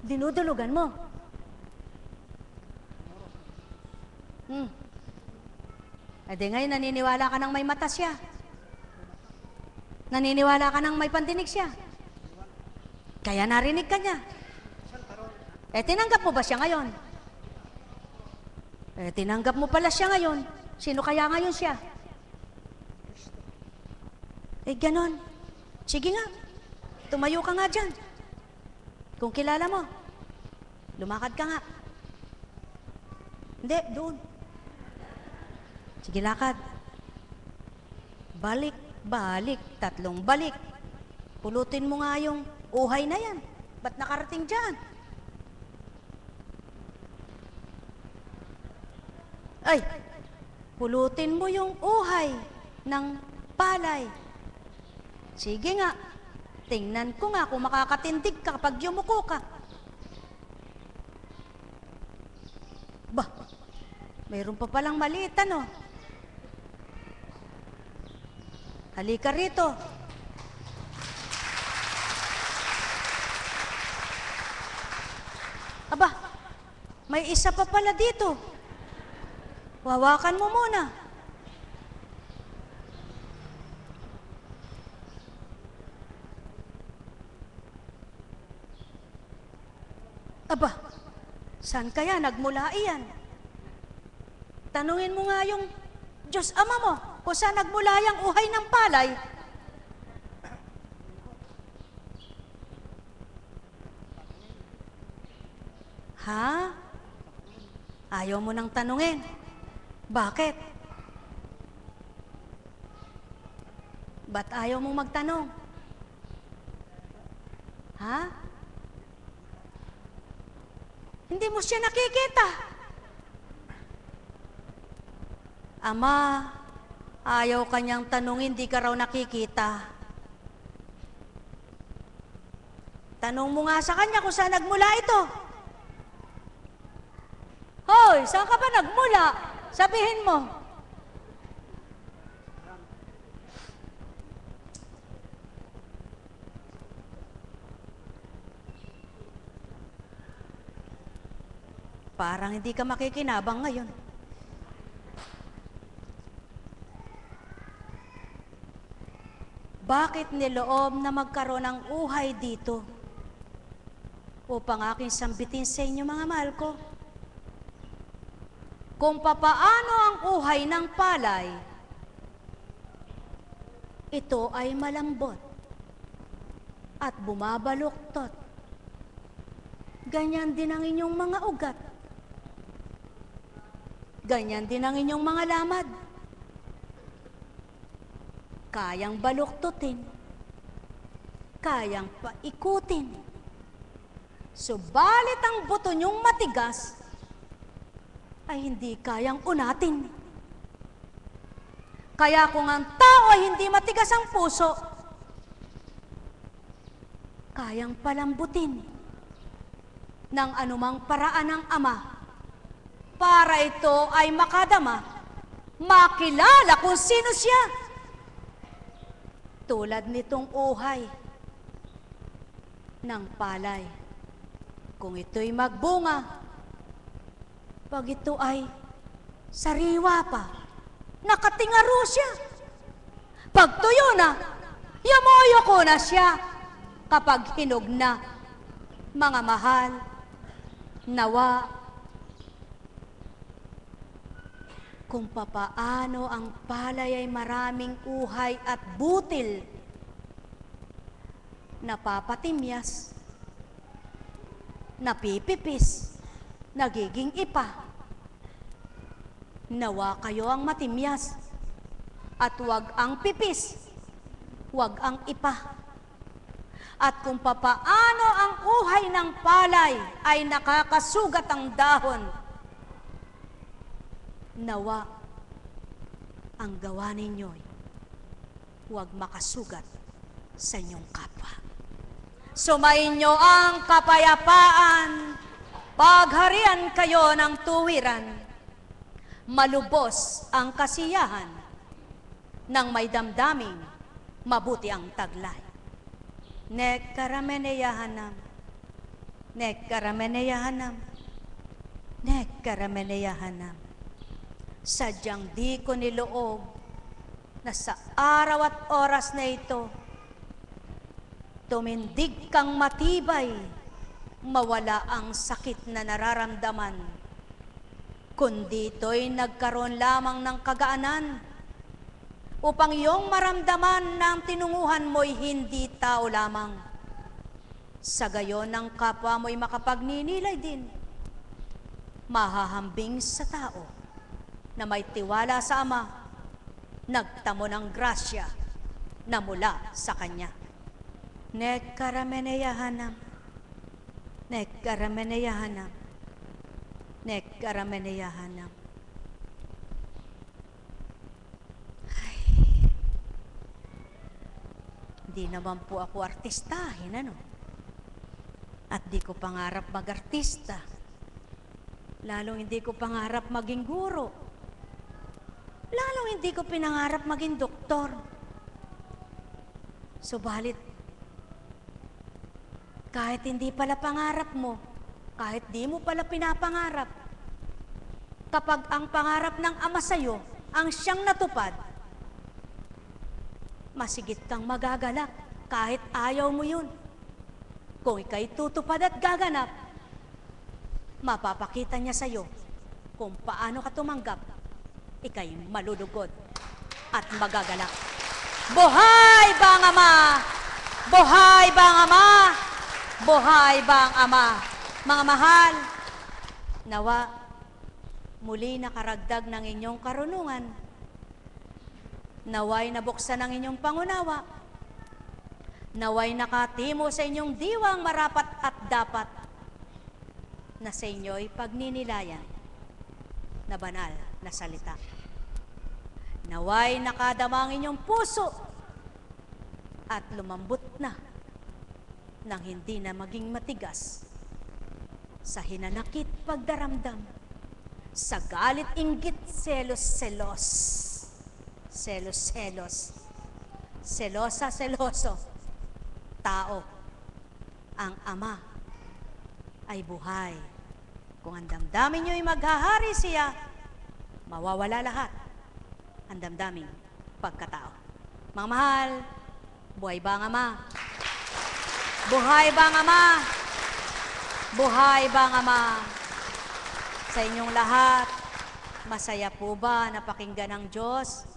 dinudulugan mo. E di ngayon, naniniwala ka ng may mata siya. Naniniwala ka ng may pandinig siya. Kaya narinig ka niya. Eh, tinanggap mo ba siya ngayon? Eh, tinanggap mo pala siya ngayon. Sino kaya ngayon siya? Eh, ganon. Sige nga. Tumayo ka nga dyan. Kung kilala mo, lumakad ka nga. Hindi, doon. Sige, lakad. Balik, balik, 3 balik. Pulutin mo nga yung uhay na yan. Ba't nakarating dyan? Ay, pulutin mo yung uhay ng palay. Sige nga, tingnan ko nga kung makakatindig ka kapag yumuko ka. Bah, mayroon pa palang maliit, ano? Halika rito. Aba, may isa pa pala dito. Hawakan mo muna. Aba, saan kaya nagmula iyan? Tanungin mo nga yung Diyos Ama mo kung saan nagmula yung uhay ng palay. Ha? Ayaw mo nang tanungin. Bakit? Ba't ayaw mong magtanong? Ha? Hindi mo siya nakikita. Ama, ayaw kanyang tanungin, di ka raw nakikita. Tanong mo nga sa kanya kung saan nagmula ito. Hoy, saan ka ba nagmula? Sabihin mo. Parang hindi ka makikinabang ngayon. Bakit niloob na magkaroon ng uhay dito? Upang aking sambitin sa inyo, mga mahal ko. Kung papaano ang uhay ng palay, ito ay malambot at bumabaluktot. Ganyan din ang inyong mga ugat. Ganyan din ang inyong mga lamad. Kayang baluktutin, kayang paikutin. Subalit ang buto niyong matigas ay hindi kayang unatin. Kaya kung ang tao ay hindi matigas ang puso, kayang palambutin ng anumang paraan ng Ama para ito ay makadama makilala kung sino siya. Tulad nitong uhay ng palay. Kung ito'y magbunga, pag ito ay sariwa pa, nakatingaro siya. Pag tuyo na, yamoyo ko na siya. Kapag hinog na, mga mahal, nawa, kung papaano ang palay ay maraming uhay at butil, napapatimyas, napipipis, nagiging ipa. Nawa kayo ang matimyas, at wag ang pipis, wag ang ipa. At kung papaano ang uhay ng palay ay nakakasugat ang dahon, nawa ang gawa ninyo'y huwag makasugat sa inyong kapwa. Sumainyo ang kapayapaan, pagharian kayo ng tuwiran, malubos ang kasiyahan, nang may damdaming mabuti ang taglay. Nekkarameneyahanam, nekkarameneyahanam, nekkarameneyahanam. Sadyang di ko niloob na sa araw at oras na ito, tumindig kang matibay, mawala ang sakit na nararamdaman, kundi ito'y nagkaroon lamang ng kagaanan, upang iyong maramdaman na ang tinunguhan mo'y hindi tao lamang. Sa gayon ng kapwa mo'y makapagninilay din, mahahambing sa tao na may tiwala sa Ama, nagtamo ng grasya na mula sa Kanya. Nekkarameneyahanam, nekkarameneyahanam, nekkarameneyahanam. Hindi naman po ako artistahin, ano? At di ko pangarap mag-artista. Lalong hindi ko pangarap maging guro. Lalong hindi ko pinangarap maging doktor. Subalit, kahit hindi pala pangarap mo, kahit di mo pala pinapangarap, kapag ang pangarap ng Ama sa'yo ang siyang natupad, masigit kang magagalak kahit ayaw mo yun. Kung ika'y tutupad at gaganap, mapapakita niya sa'yo kung paano ka tumanggap, ika'y malulugod at magagalak. Buhay ba ang Ama? Buhay ba ang Ama? Buhay ba ang Ama? Mga mahal, nawa muli nakaragdag ng inyong karunungan, naway nabuksan ang inyong pangunawa, naway nakatimo sa inyong diwang marapat at dapat, na sa inyo'y pagninilayan na banal na salita. Naway nakadama ang inyong puso at lumambot na nang hindi na maging matigas sa hinanakit pagdaramdam, sa galit, inggit, selos-selos, selos-selos, selosa-seloso, tao. Ang Ama ay buhay. Kung ang damdamin nyo'y maghahari siya, mawawala lahat ang damdaming pagkatao. Mga mahal, buhay ba ang Ama? Buhay ba ang Ama? Buhay ba ang Ama? Sa inyong lahat, masaya po ba na pakinggan ng Diyos?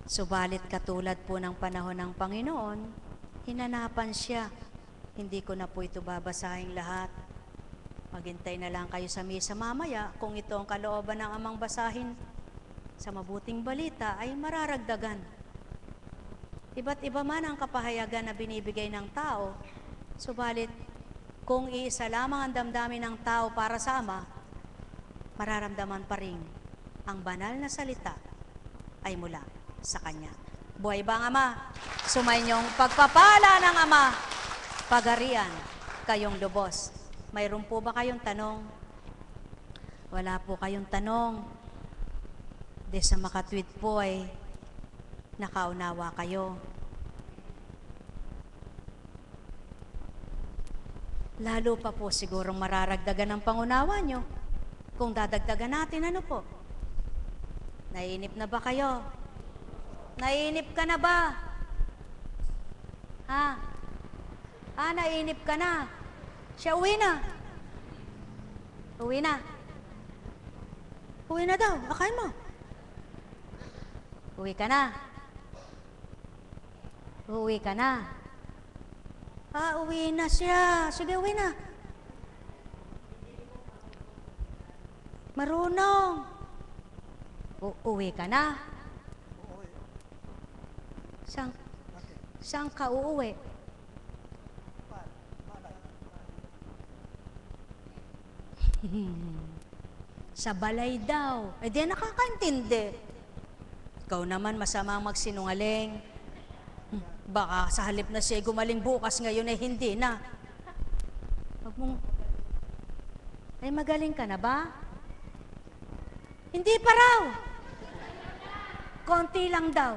Subalit katulad po ng panahon ng Panginoon, hinanapan siya. Hindi ko na po ito babasahin lahat. Maghintay na lang kayo sa misa mamaya kung ito ang kalooban ng Amang basahin. Sa mabuting balita ay mararagdagan. Iba't iba man ang kapahayagan na binibigay ng tao, subalit kung iisa lamang ang damdamin ng tao para sa Ama, mararamdaman pa rin ang banal na salita ay mula sa Kanya. Buhay ba ang Ama? Sumainyong pagpapala ng Ama, pagarian kayong lubos. Mayroon po ba kayong tanong? Wala po kayong tanong. De sa makatwid po ay nakaunawa kayo. Lalo pa po sigurong mararagdagan ng pangunawa nyo. Kung dadagdagan natin, ano po? Naiinip na ba kayo? Naiinip ka na ba? Ha? Naiinip ka na. Siya uwi na. Uwi na. Uwi na daw. Akain mo. Uwi ka na. Uwi ka na. Uwi na siya. Sige, uwi na. Marunong. Uwi ka na. Saan ka uuwi? Sa balay daw. Di nakakaintindi. Ikaw naman masama magsinungaling. Baka sa halip na siya gumaling bukas, ngayon ay hindi na. Wag mong... Ay, magaling ka na ba? Hindi pa raw. Konti lang daw.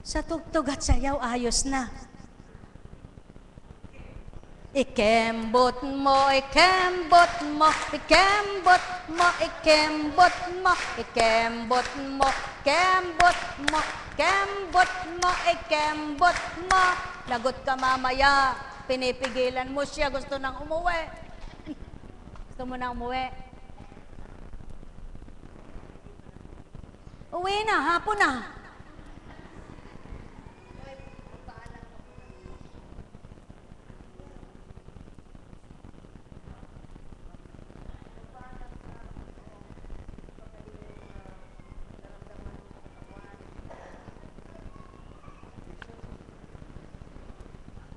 Sa tugtog at sayaw, ayos na. Ikembot mo, ikembot mo, ikembot mo, ikembot mo, ikembot mo, ikembot mo, ikembot mo, ikembot mo. Lagot ka mamaya, pinipigilan mo siya, gusto nang umuwi. Gusto mo nang umuwi? Uwi na, hapon na.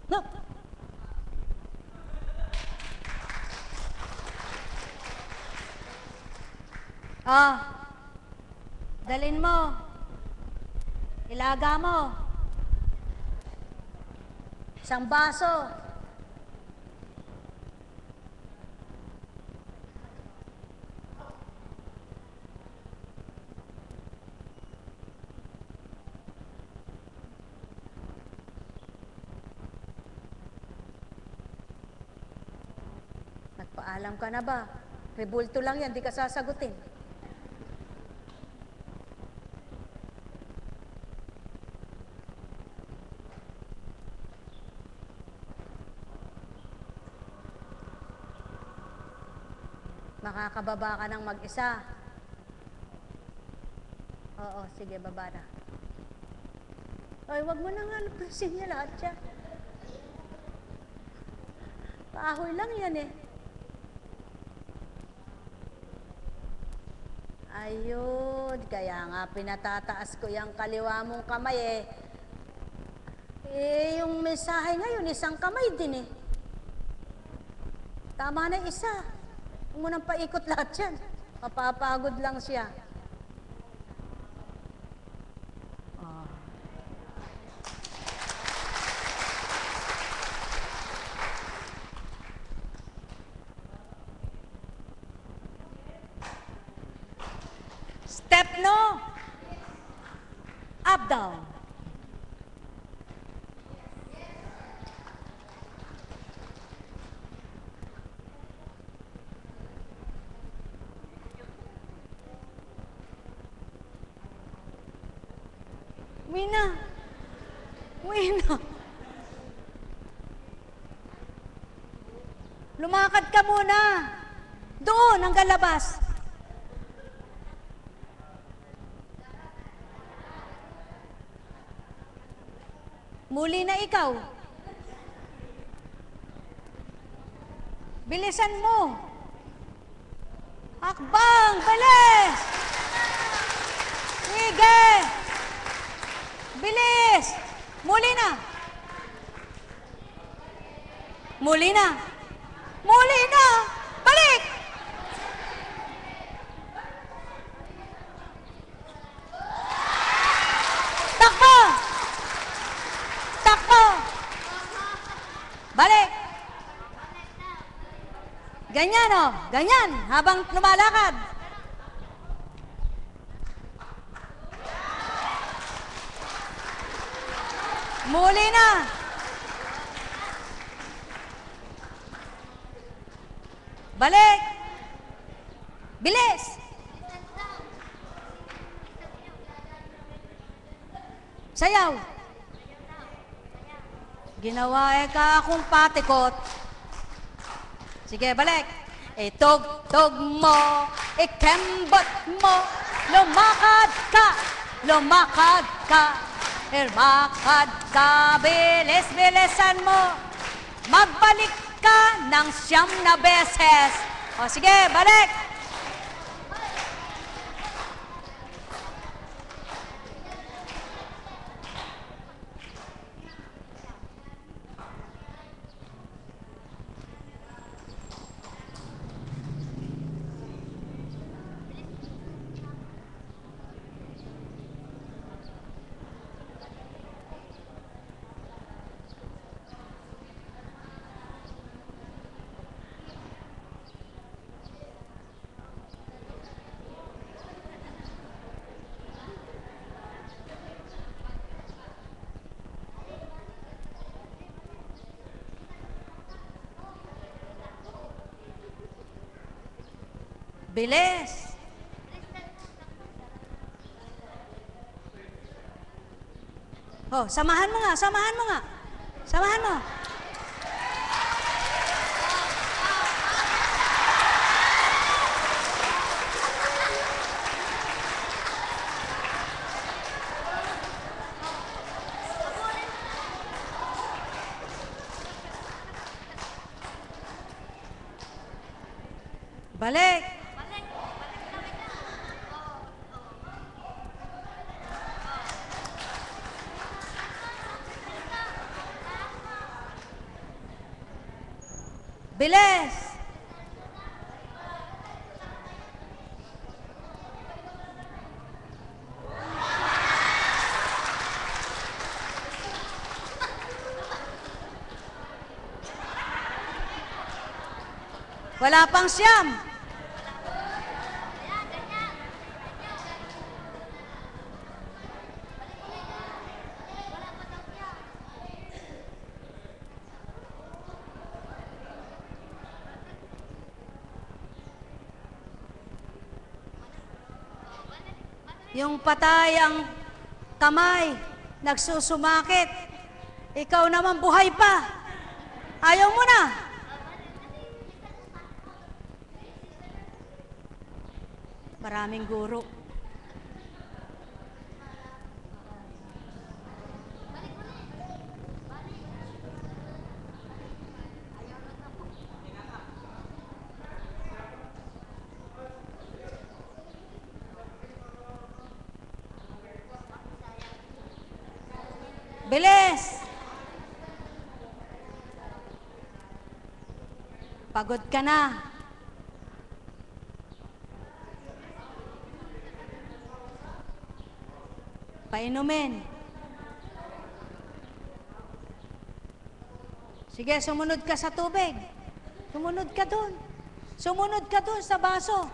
No. Dalin mo. Ilaga mo. Isang baso. Nagpaalam ka na ba? Rebulto lang yan, di ka sasagutin. Makakababa ka ng mag-isa. Oo, sige, baba na. Ay, wag mo na nga luprasin niya lahat siya. Paahoy lang yan eh. Ayun, kaya nga pinatataas ko yung kaliwa mong kamay eh. Yung mensahe ngayon, isang kamay din eh. Tama na isa. Huwag mo nang paikot lahat yan. Mapapagod lang siya. Step no. Up, down. Wina. Wina. Lumakad ka muna. Doon, hanggang labas. Muli na ikaw. Bilisan mo. Hakbang, bilis! Sige! Bilis! Muli na! Muli na! Muli na! Balik! Takbo! Takbo! Balik! Ganyan o, ganyan, habang lumalakad. Muli na. Balik. Bilis. Sayaw. Ginawa ka akong patikot. Sige, balik. Itugtog mo, ikembot mo, lumakad ka, lumakad ka, lumakad ka, bilis-bilisan mo, magbalik ka ng 9 na beses. O sige, balik. Bilis. Oh, samahan mo nga, samahan mo nga. Samahan mo. Balik. Bilis! Wala pang 9. Yung patay ang kamay, nagsusumakit. Ikaw naman buhay pa. Ayaw mo na. Maraming guro. Bilis! Pagod ka na. Painumin. Sige, sumunod ka sa tubig. Sumunod ka dun. Sumunod ka dun sa baso.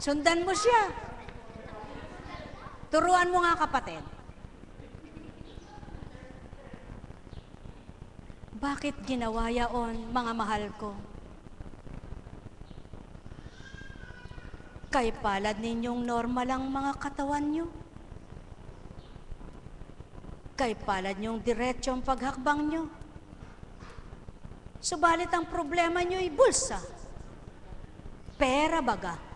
Sundan mo siya. Turuan mo nga, kapatid. Bakit ginawa yaon, mga mahal ko? Kay palad ninyong normal ang mga katawan nyo. Kay palad nyong diretso ang paghakbang nyo. Subalit ang problema nyo'y bulsa. Pera baga.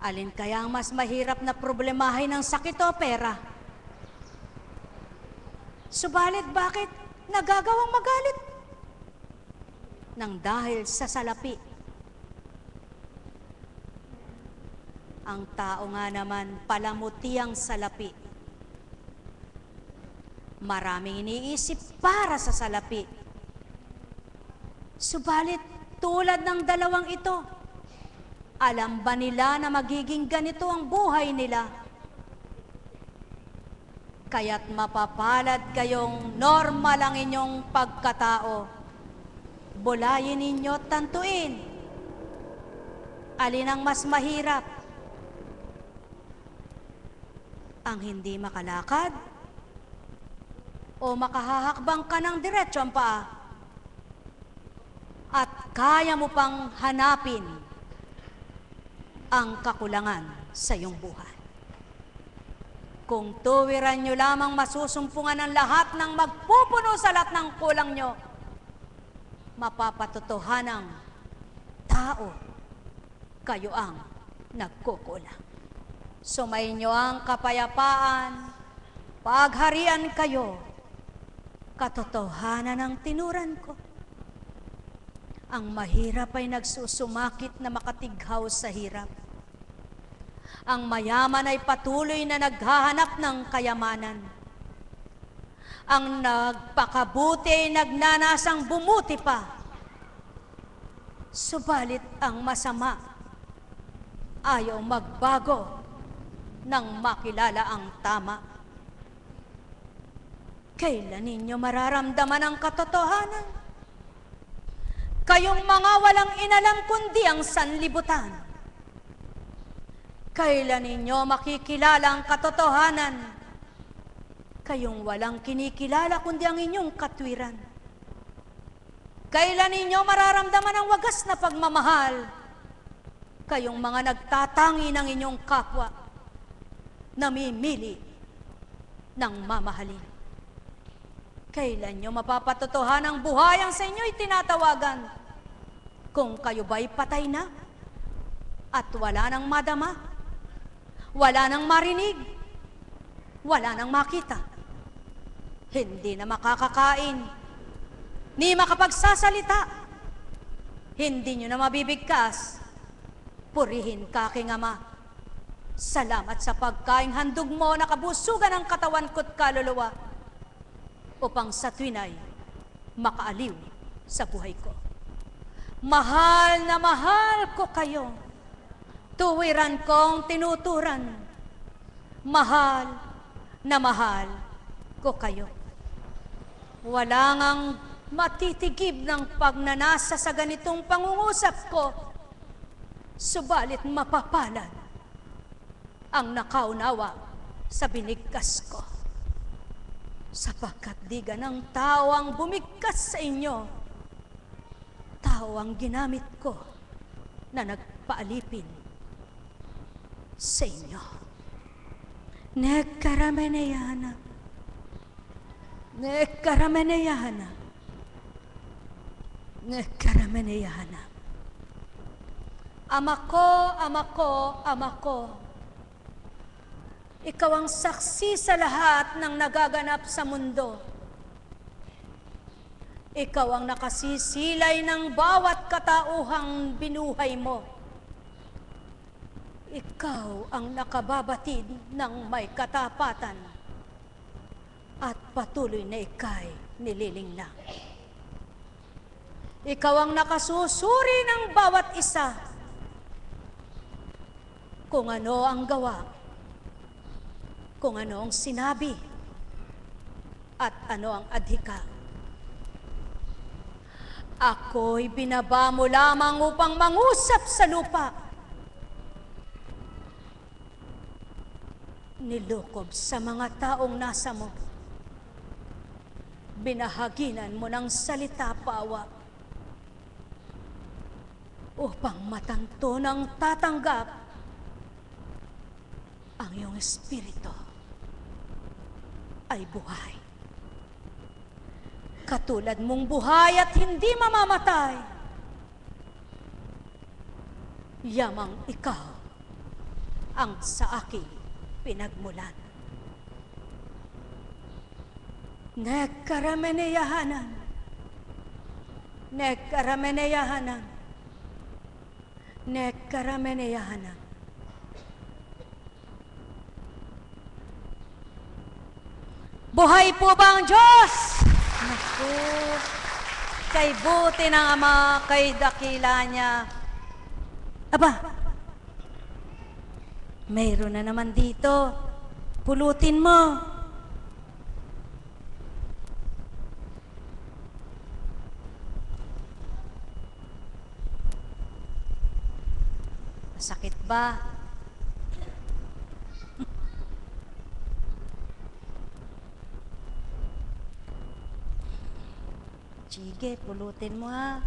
Alin kaya ang mas mahirap na problemahin ng sakit o pera? Subalit bakit nagagawang magalit? Nang dahil sa salapi. Ang tao nga naman palamuti ang salapi. Maraming iniisip para sa salapi. Subalit tulad ng dalawang ito, alam ba nila na magiging ganito ang buhay nila? Kaya't mapapalad kayong normal ang inyong pagkatao. Bulayin ninyo at tantuin. Alin ang mas mahirap? Ang hindi makalakad? O makahahakbang ka ng diretso ang paa? At kaya mo pang hanapin ang kakulangan sa iyong buhay. Kung tuwiran nyo lamang masusumpungan ang lahat ng magpupuno sa lahat ng kulang nyo, mapapatotohanang tao, kayo ang nagkukulang. Sumayin nyo ang kapayapaan, pagharian kayo, katotohanan ang tinuran ko. Ang mahirap ay nagsusumakit na makatighaw sa hirap. Ang mayaman ay patuloy na naghahanap ng kayamanan. Ang nagpakabuti ay nagnanasang bumuti pa. Subalit ang masama ayaw magbago nang makilala ang tama. Kailan ninyo mararamdaman ang katotohanan? Kayong mga walang inalam kundi ang sanlibutan. Kailan ninyo makikilala ang katotohanan? Kayong walang kinikilala kundi ang inyong katwiran. Kailan ninyo mararamdaman ang wagas na pagmamahal? Kayong mga nagtatangi ng inyong kapwa, namimili ng mamahalin. Kailan nyo mapapatotohan ang buhay ang sa inyo'y tinatawagan? Kung kayo ba'y patay na at wala nang madama, wala nang marinig, wala nang makita, hindi na makakakain, ni makapagsasalita, hindi nyo na mabibigkas, purihin ka aking Ama. Salamat sa pagkaing handog mo na kabusugan ng katawan ko't kaluluwa, upang sa tuwinay makaaliw sa buhay ko. Mahal na mahal ko kayo. Tuwiran kong tinuturan. Mahal na mahal ko kayo. Wala ngang matitigib ng pagnanasa sa ganitong pangungusap ko. Subalit mapapalad ang nakaunawa sa binigkas ko. Sapagkat di ganang tao ang bumigkas sa inyo, tao ang ginamit ko na nagpaalipin sa inyo. Nekarameneyana, nekarameneyana, nekarameneyana. Ama ko, ama ko, ama ko, ikaw ang saksi sa lahat ng nagaganap sa mundo. Ikaw ang nakasisilay ng bawat katauhang binuhay mo. Ikaw ang nakababatid ng may katapatan at patuloy na ika'y nililinglang. Ikaw ang nakasusuri ng bawat isa kung ano ang gawa, kung ano ang sinabi, at ano ang adhika. Ako'y binaba mo lamang upang mangusap sa lupa. Nilukob sa mga taong nasa mo. Binahaginan mo ng salita pawa upang matanto ng tatanggap ang iyong espiritu ay buhay. Katulad mong buhay at hindi mamamatay, yamang ikaw ang sa akin pinagmulan. Nekarameneyahanan, nekarameneyahanan, nekarameneyahanan. Buhay po ba ang Diyos? Naku, kay buti ng Ama, kay dakila niya. Aba, mayroon na naman dito. Pulutin mo. ba? Sige, pulutin mo ha.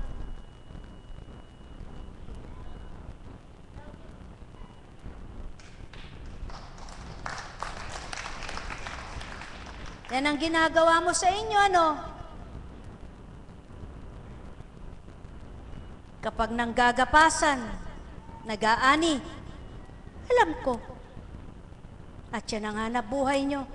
Yan ang ginagawa mo sa inyo, ano? Kapag nanggagapasan, nag-aani, alam ko. At yan ang hanap buhay nyo.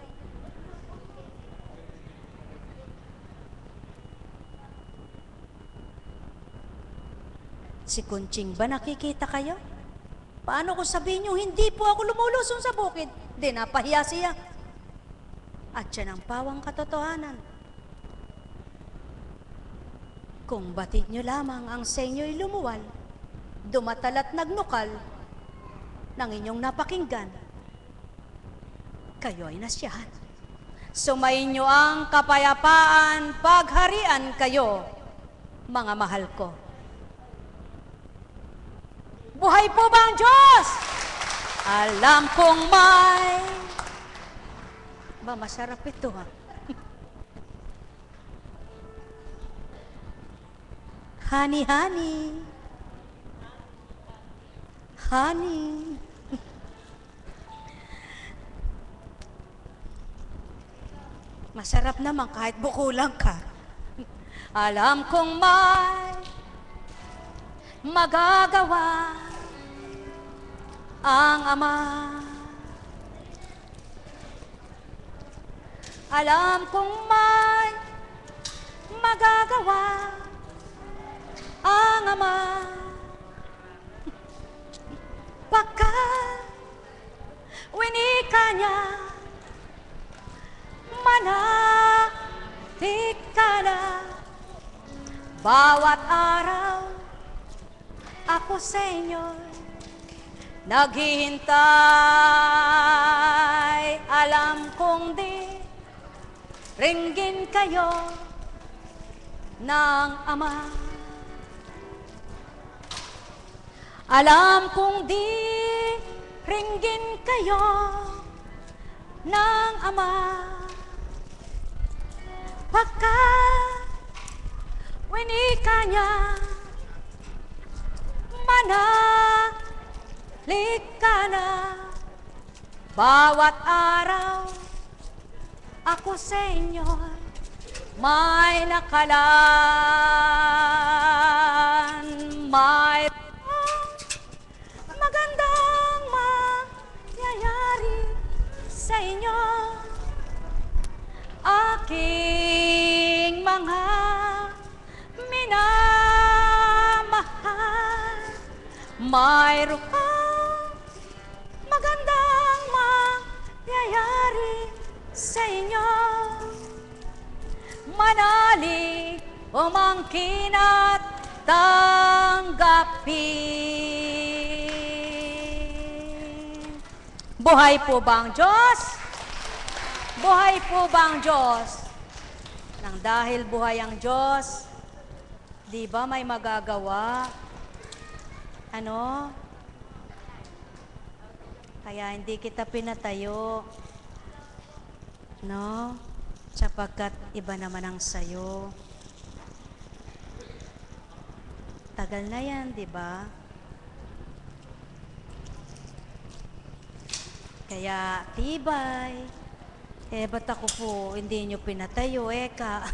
Si Kunching ba nakikita kayo? Paano ko sabihin nyo, hindi po ako lumulusong sa bukid? Di, napahiya siya. At yan ang pawang katotohanan. Kung batid nyo lamang ang sa inyo'y lumuwal, dumatal at nagnukal ng inyong napakinggan, kayo ay nasyahan. Sumayin nyo ang kapayapaan, pagharian kayo, mga mahal ko. Buhay po ba ang Diyos? Alam kong may... Ba, masarap ito ha. Honey, honey. Honey. Masarap naman kahit bukulang ka. Alam kong may magagawa ang Ama. Alam kong may magagawa ang Ama. Pagkat winika niya, manatili ka na. Bawat araw ako sa inyo'y naghihintay. Alam kong di ringgin kayo ng Ama. Alam kong di ringgin kayo ng Ama. Pagkat winika niya, manatili ka na. Bawat araw ako sa inyo may nakalaan, may magandang mangyayari sa inyo. Aking mga minamahal, mayroon kang magandang mangyayari sa inyo. Manalig, umangkin at tanggapin. Buhay po ba ang Diyos? Buhay po ba ang Diyos? Nang dahil buhay ang Diyos, di ba may magagawa? Ano? Kaya hindi kita pinatayo. No? Sapagkat iba naman ang sayo. Tagal na yan, di ba? Kaya tibay. Ba't ako po hindi nyo pinatayo, eka?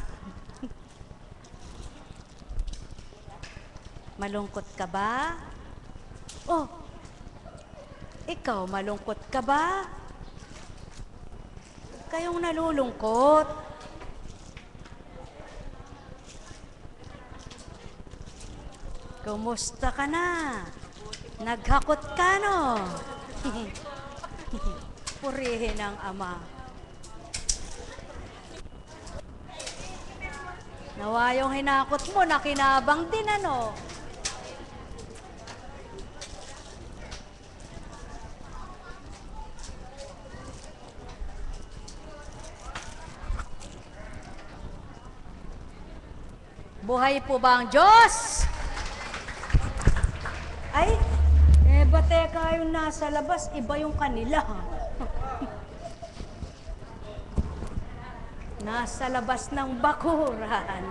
Malungkot ka ba? Oh, ikaw malungkot ka ba? Kayong nalulungkot. Kumusta ka na? Naghakot ka, no? Purihin ang Ama. Nawa yung hinakot mo, nakinabang din, ano? Buhay po ba ang Diyos? Ay, ba't teka, yung nasa labas, iba yung kanila. Nasa labas ng bakuran.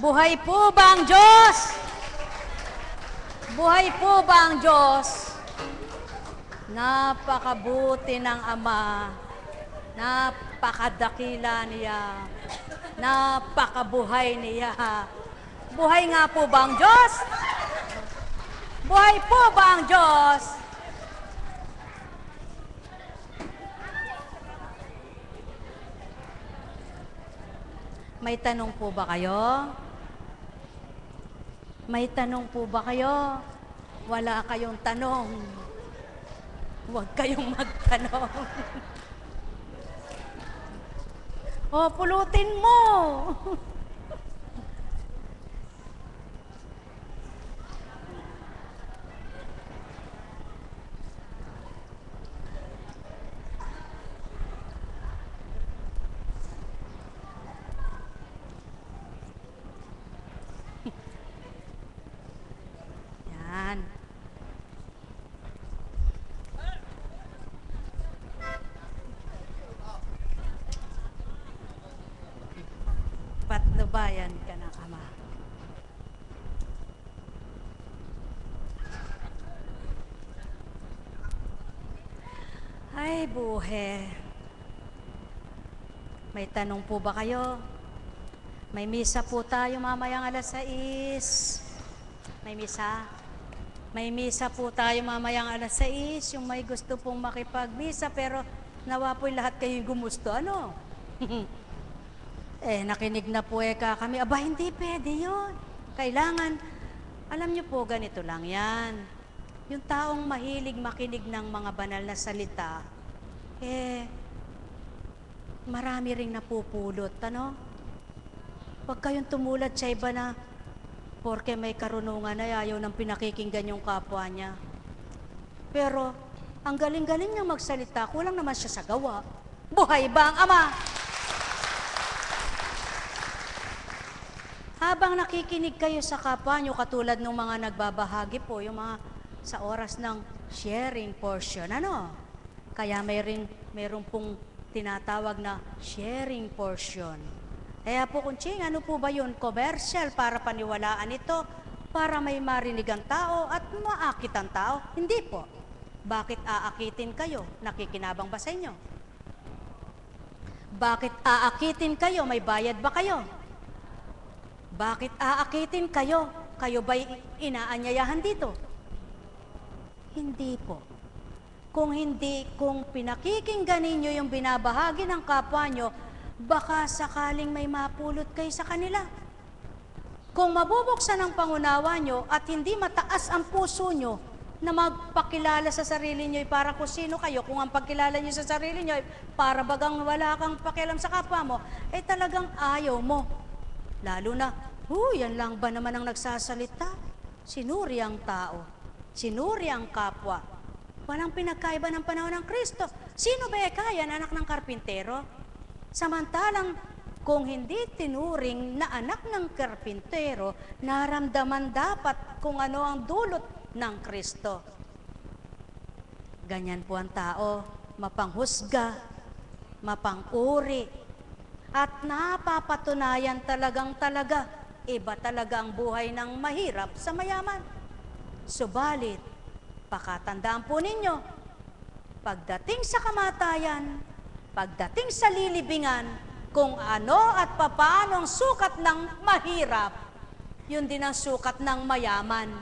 Buhay po ba ang Diyos? Buhay po ba ang Diyos? Napakabuti ng Ama. Napakadakila niya. Napakabuhay niya. Buhay nga po ba ang Diyos? Buhay po ba ang Diyos? May tanong po ba kayo? May tanong po ba kayo? Wala kayong tanong. Huwag kayong magtanong. O, pulutin mo. Yan. Patnubayan ka ng Ama. Ay, buhe. May tanong po ba kayo? May misa po tayo mamayang 6:00. May misa? May misa po tayo mamayang 6:00. Yung may gusto pong makipagmisa, pero nawa po'y lahat kayo gumusto. Ano? Nakinig na po kami. Aba, hindi pwede yun. Kailangan, alam niyo po, ganito lang yan. Yung taong mahilig makinig ng mga banal na salita, marami ring napupulot, ano? Huwag kayong tumulad sa iba na porke may karunungan na ayaw ng pinakikinggan yung kapwa niya. Pero, ang galing-galing niyang magsalita, kulang naman siya sa gawa. Buhay ba ang Ama? Habang nakikinig kayo sa kapwa nyo, katulad ng mga nagbabahagi po, yung mga sa oras ng sharing portion, ano? Kaya mayroon pong tinatawag na sharing portion. Kaya po kung ching, ano po ba yun? Commercial para paniwalaan ito, para may marinig ang tao at maakit ang tao? Hindi po. Bakit aakitin kayo? Nakikinabang ba sa inyo? Bakit aakitin kayo? May bayad ba kayo? Bakit aakitin kayo? Kayo ba'y inaanyayahan dito? Hindi po. Kung pinakikinggan ninyo yung binabahagi ng kapwa nyo, baka sakaling may mapulot kayo sa kanila. Kung mabubuksan ang pangunawa nyo at hindi mataas ang puso nyo na magpakilala sa sarili nyo para kung sino kayo, kung ang pagkilala nyo sa sarili nyo para bagang wala kang pakialam sa kapwa mo, talagang ayaw mo. Lalo na, yan lang ba naman ang nagsasalita? Sinuri ang tao. Sinuri ang kapwa. Walang pinagkaiba ng panahon ng Kristo. Sino ba kaya na anak ng karpintero? Samantalang, kung hindi tinuring na anak ng karpintero, naramdaman dapat kung ano ang dulot ng Kristo. Ganyan po ang tao, mapanghusga, mapanguri, at napapatunayan talaga, iba talaga ang buhay ng mahirap sa mayaman. Subalit, pakatandaan po ninyo, pagdating sa kamatayan, pagdating sa lilibingan, kung ano at papaano ang sukat ng mahirap, yun din ang sukat ng mayaman.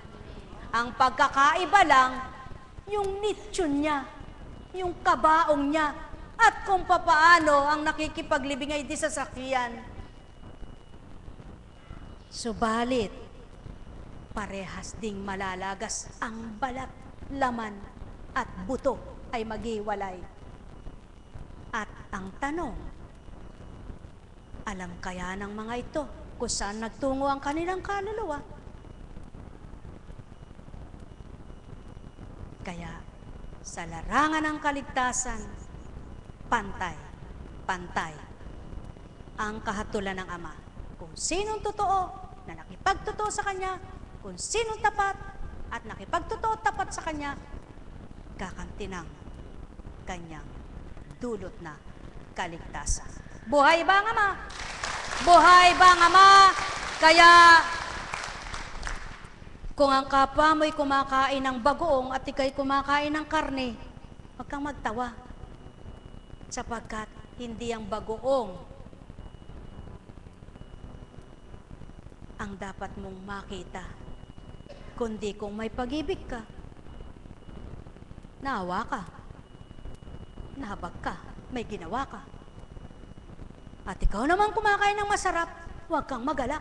Ang pagkakaiba lang, yung nitsyon niya, yung kabaong niya, at kung papaano ang nakikipaglibing ay di sa sakyan. Subalit, parehas ding malalagas ang balat, laman, at buto ay maghiwalay. At ang tanong, alam kaya ng mga ito kung saan nagtungo ang kanilang kaluluwa? Kaya sa larangan ng kaligtasan, pantay, pantay ang kahatulan ng Ama. Kung sinong totoo na nakipagtotoo sa Kanya, kung sinong tapat at nakipagtotoo tapat sa Kanya, kakamti ng Kanyang dulot na kaligtasan. Buhay ba ang Ama? Buhay ba ang Ama? Kaya kung ang kapwa mo'y kumakain ng bagoong at ika'y kumakain ng karne, huwag kang magtawa. Sapagkat hindi ang bagoong ang dapat mong makita, kundi kung may pag-ibig ka, naawa ka, nahabag ka, may ginawa ka. At ikaw naman kumakain ng masarap, huwag kang magalak.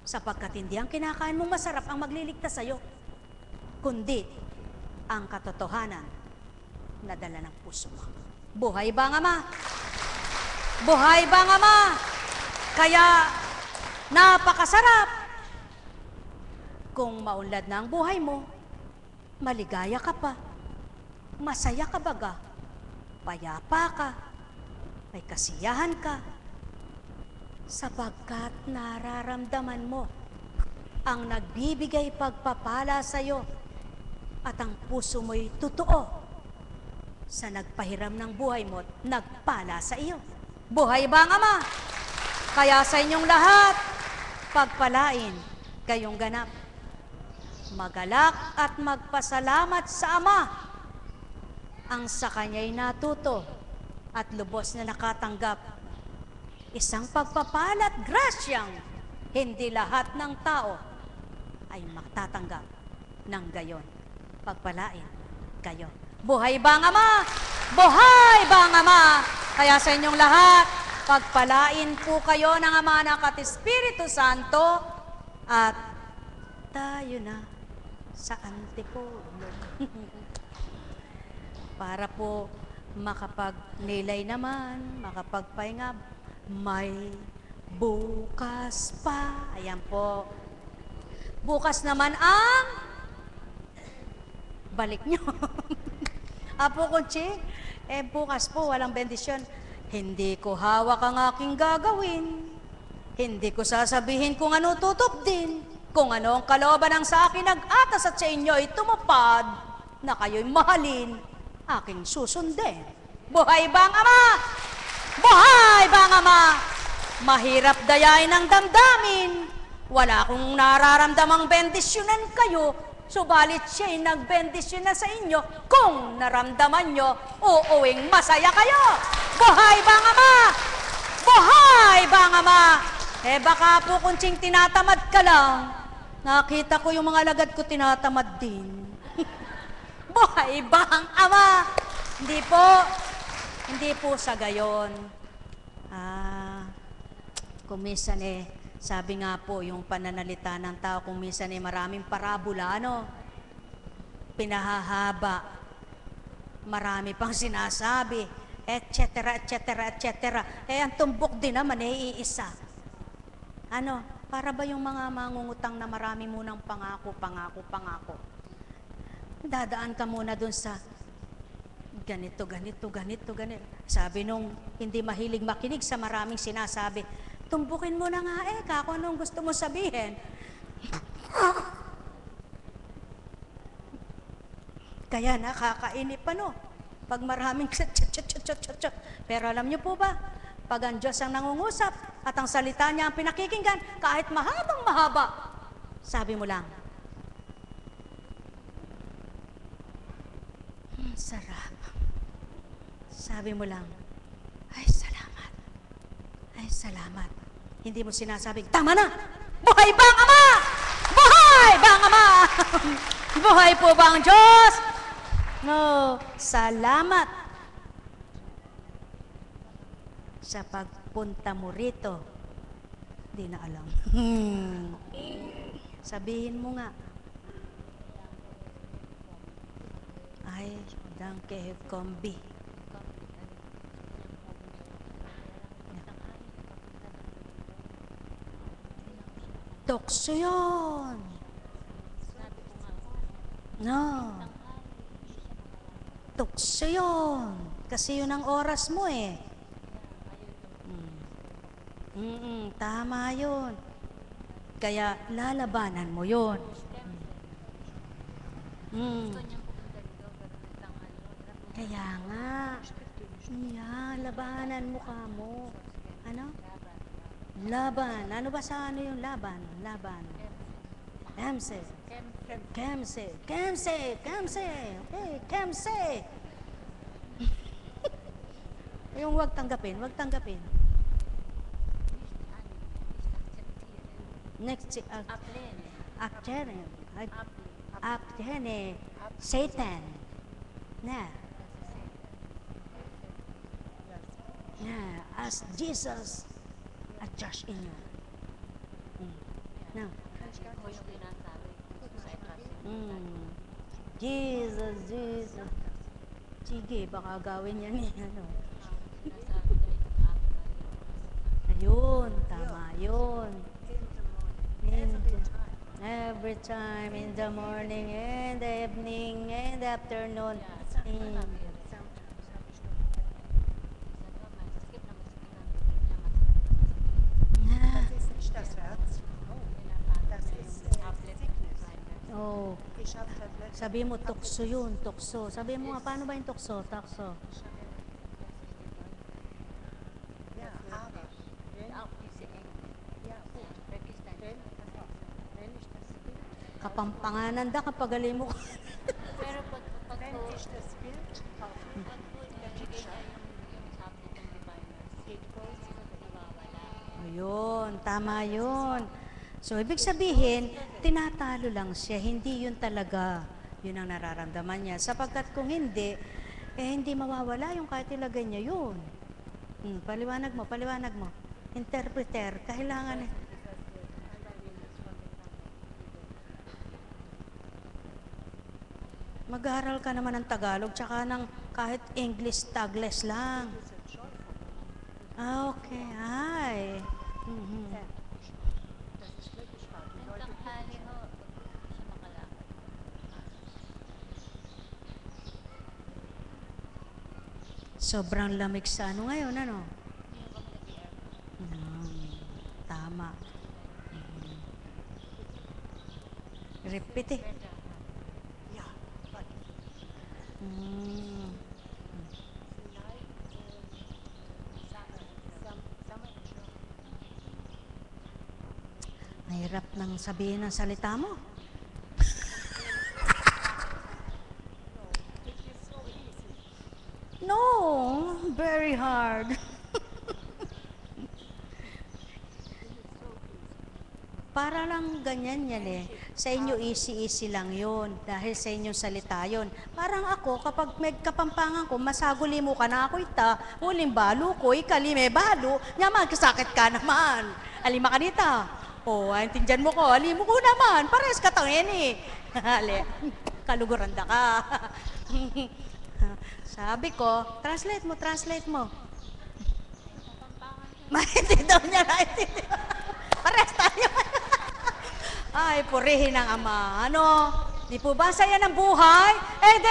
Sapagkat hindi ang kinakain mong masarap ang magliligtas sa'yo, kundi ang katotohanan na dala ng puso mo. Buhay ba ang Ama? Buhay ba ang Ama? Kaya napakasarap kung maunlad na ang buhay mo, maligaya ka pa, masaya ka baga, payapa ka, may kasiyahan ka, sapagkat nararamdaman mo ang nagbibigay pagpapala sa iyo at ang puso mo'y totoo sa nagpahiram ng buhay mo at nagpala sa iyo. Buhay ba ang Ama? Kaya sa inyong lahat, pagpalain kayong ganap. Magalak at magpasalamat sa Ama ang sa Kanya'y natuto at lubos na nakatanggap. Isang pagpapala at grasyang hindi lahat ng tao ay matatanggap ng gayon. Pagpalain kayo. Buhay ba ang Ama? Buhay ba ang Ama? Kaya sa inyong lahat, pagpalain po kayo ng Ama, Anak at Espiritu Santo at tayo na sa antipolo. Para po makapagnilay naman, makapagpahinga, may bukas pa. Ayan po. Bukas naman ang balik nyo. Apo Conchi, bukas po walang bendisyon. Hindi ko hawak ang aking gagawin. Hindi ko sasabihin kung ano tutop din. Kung ano ang kalooban ng sa akin nag-atas at sa inyo ay tumupad na kayo'y mahalin, aking susundin. Buhay ba ang Ama? Buhay ba ang Ama? Mahirap dayain ang damdamin. Wala akong nararamdamang bendisyonan kayo, subalit siya'y nagbendisyon na sa inyo kung naramdaman nyo, uuwing masaya kayo. Buhay ba ang Ama? Buhay ba ang Ama? Baka po kuntsing tinatamad ka lang. Nakita ko yung mga lagad ko tinatamad din. Buhay ba ang Ama? Hindi po sa gayon. Kung minsan sabi nga po, yung pananalita ng tao, kung minsan maraming parabola, pinahahaba, marami pang sinasabi, etc., etc., etc. Ang tumbok din naman, iisa. Para ba yung mga mangungutang na marami munang pangako, pangako, pangako? Dadaan ka muna dun sa ganito, ganito, ganito, ganito. Sabi nung hindi mahilig makinig sa maraming sinasabi, tumbukin mo na nga kung anong gusto mo sabihin. Kaya nakakainip pag maraming pero alam niyo po ba, pag ang Diyos ang nangungusap at ang salita niya ang pinakikinggan, kahit mahabang mahaba, sabi mo lang, sarap. Sabi mo lang, ay salamat. Ay salamat. Hindi mo sinasabing, tama na! Buhay ba ang Ama? Buhay ba ang Ama? Buhay po ba ang Diyos? No, salamat sa pagpunta mo rito. Hindi na alam. Sabihin mo nga, ay, danke kombi. Tukso yun. No. Tukso yun. Kasi yun ang oras mo eh. Tama yun. Kaya lalabanan mo yun. Kaya nga. Labanan mo ka mo. Ano? Laban. Ano ba sa ano yung laban? Laban. Kemse. Kemse. Kemse. Kemse. Okay, Kemse. Yung wag tanggapin, wag tanggapin. Next, Aptene. Satan. Na. As Jesus at Josh in you. No. Jesus, Jesus. Sige, baka gawin yan eh. Ano? Ayun, tama yun. Every time, in the morning, in the evening, in the afternoon. Oh. Sabi mo, tukso yun, tukso. Sabi mo nga, paano ba yung tukso? Tukso. Kapampanganan da kapag galing mo. Pero pag ayun, tama yun. So, ibig sabihin, tinatalo lang siya. Hindi yun talaga. Yun ang nararamdaman niya. Sapagkat kung hindi, hindi mawawala yung kahit ilagay niya yun. Paliwanag mo, paliwanag mo. Interpreter, kailangan mag-aaral ka naman ng Tagalog, tsaka ng kahit English tagless lang. Okay, ay. Sobrang lamig sa ano ngayon, ano? Tama. Repeat eh. Mahirap nang sabihin ang salita mo. No, very hard. Para lang ganyan yan eh. Sa inyo easy-easy lang yun. Dahil sa inyong salita yun. Parang ako, kapag may kapampangan ko, masaguli mo ka na ako ita, huling balo ko, ikalime balo, nyaman, kasakit ka naman. Alima ka nita. Intindihan mo ko, alimo ko naman, pares ka tangin eh. Kaluguranda ka. Sabi ko, translate mo. Maintindihan niya, naintindihan. Pares tayo. Ay, purihin ng Ama. Ano? Di po ba saya ng buhay?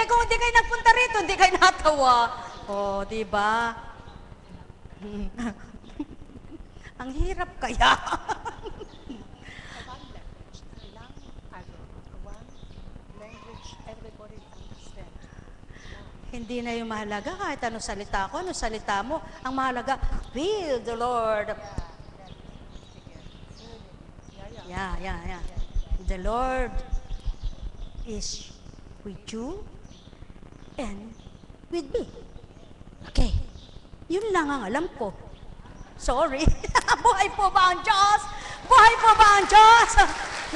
Kung hindi kayo nagpunta rito, hindi kayo natawa. Di ba? Ang hirap kaya. Hindi na yung mahalaga kahit ano salita ko, ano salita mo. Ang mahalaga, feel the Lord. Yeah. The Lord is with you and with me. Okay. Yun lang ang alam ko. Sorry. Buhay po ba ang Diyos? Buhay po ba ang Diyos?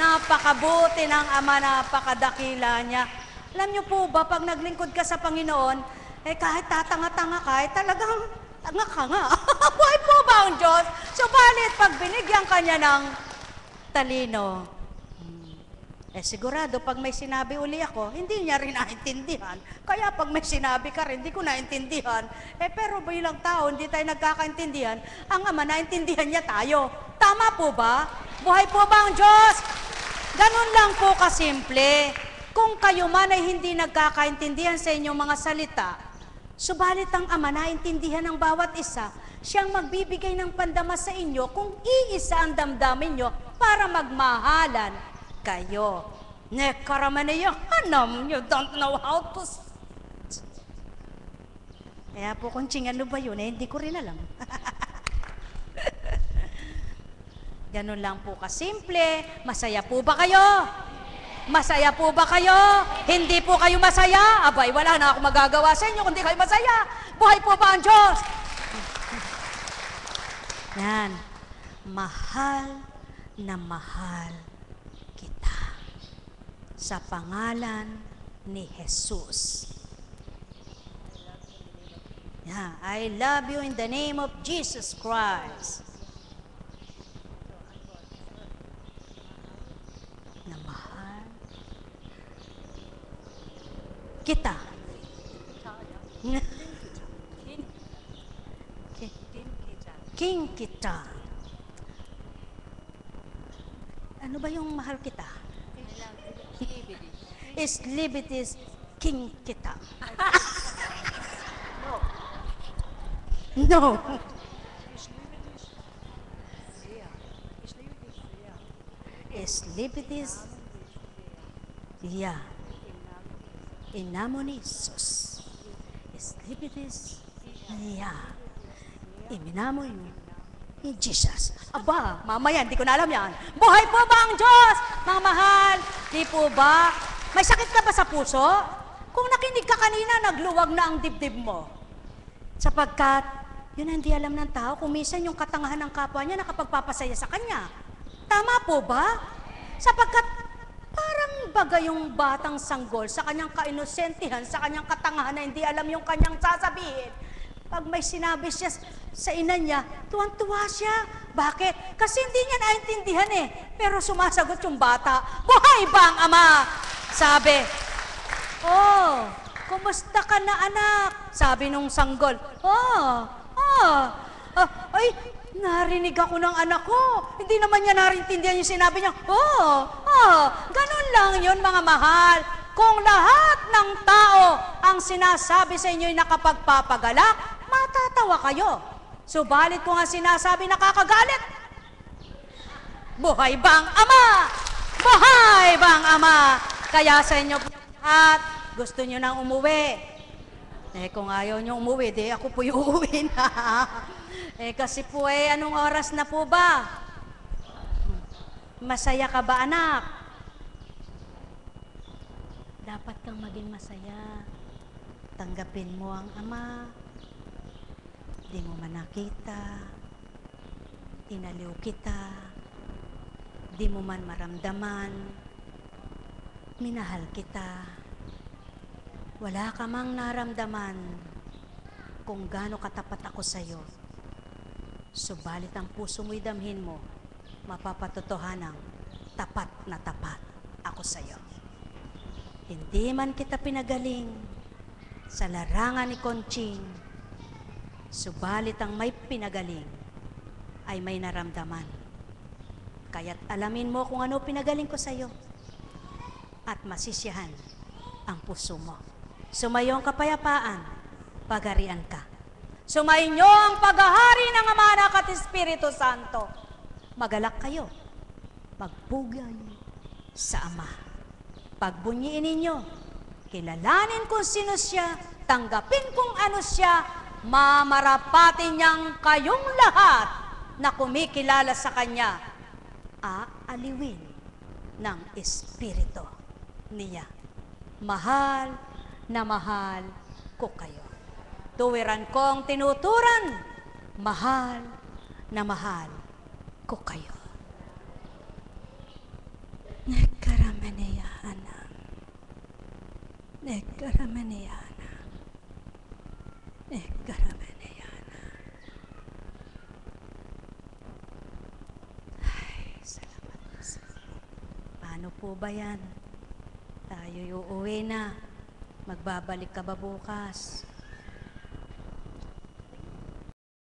Napakabuti ng Ama, napakadakila niya. Alam niyo po ba, pag naglingkod ka sa Panginoon, kahit tatanga-tanga ka, talagang tanga ka nga. Buhay po ba ang Diyos? Subalit, pag binigyan ka niya ng talino, sigurado, pag may sinabi uli ako, hindi niya rin naintindihan. Kaya pag may sinabi ka rin, hindi ko naintindihan. Pero bilang tao, hindi tayo nagkakaintindihan. Ang Ama, naintindihan niya tayo. Tama po ba? Buhay po ba ang Diyos? Ganun lang po kasimple. Kung kayo man ay hindi nagkakaintindihan sa inyong mga salita, subalit ang Ama naintindihan ng bawat isa, siyang magbibigay ng pandama sa inyo kung iisa ang damdamin nyo para magmahalan kayo. Nekaramaniya, hanam, you don't know how to... Kaya po kung ano ba yun, hindi ko rin alam. Ganun lang po kasimple. Masaya po ba kayo? Masaya po ba kayo? Hindi po kayo masaya? Abay, wala na ako magagawa sa inyo kundi kayo masaya. Buhay po ba ang Diyos? Yan. Mahal na mahal kita. Sa pangalan ni Jesus. Yeah, I love you in the name of Jesus Christ. Na mahal kita. King kita. Ano ba yung mahal kita? Is liberties king kita. No. Is liberties yeah. Inamonissus. Is liberties yeah. Iminamo yun ni Jesus. Aba, mamaya, hindi ko na alam yan. Buhay po ba ang Diyos? Mga mahal, di po ba? May sakit ka ba sa puso? Kung nakinig ka kanina, nagluwag na ang dibdib mo. Sapagkat, yun ang hindi alam ng tao, kung minsan yung katangahan ng kapwa niya nakapagpapasaya sa kanya. Tama po ba? Sapagkat, parang baga yung batang sanggol sa kanyang kainosentihan, sa kanyang katangahan na hindi alam yung kanyang sasabihin. Pag may sinabi siya sa ina niya, tuwang-tuwa siya. Bakit? Kasi hindi niya naintindihan eh. Pero sumasagot yung bata, buhay ba ang ama? Sabi, oh, kumusta ka na anak? Sabi nung sanggol, ay, narinig ako ng anak ko. Hindi naman niya narintindihan yung sinabi niya. Ganun lang yun mga mahal. Kung lahat ng tao ang sinasabi sa inyo'y nakapagpapagalak, matatawa kayo. Subalit kung ang sinasabi nakakagalit, buhay ba ang ama? Buhay ba ang ama? Kaya sa inyo lahat, gusto nyo nang umuwi. Kung ayaw nyo umuwi, di ako po yung uuwi na. Kasi po anong oras na po ba? Masaya ka ba anak? Dapat kang maging masaya. Tanggapin mo ang ama. Di mo man nakita. Inaliw kita. Di mo man maramdaman. Minahal kita. Wala ka mang naramdaman kung gaano katapat ako sa'yo. Subalit ang puso mo'y damhin mo, mapapatotohanang tapat na tapat ako sa'yo. Hindi man kita pinagaling sa larangan ni Conching, subalit ang may pinagaling ay may naramdaman. Kaya't alamin mo kung ano pinagaling ko sa'yo at masisiyahan ang puso mo. Sumayo ang kapayapaan, pagharian ka. Sumainyo ang paghahari ng Ama, Anak at Espiritu Santo. Magalak kayo, magbugay sa Ama. Pagbunyiin ninyo, kilalanin kung sino siya, tanggapin kung ano siya, mamarapatin niyang kayong lahat na kumikilala sa Kanya, aaliwin ng Espiritu niya. Mahal na mahal ko kayo. Tuwiran kong tinuturan, mahal na mahal ko kayo. Nekaramaneyana. Nekaramaneyana. Nekaramaneyana. Ay, salamat. Paano po ba yan? Tayo'y uuwi na. Magbabalik ka ba bukas?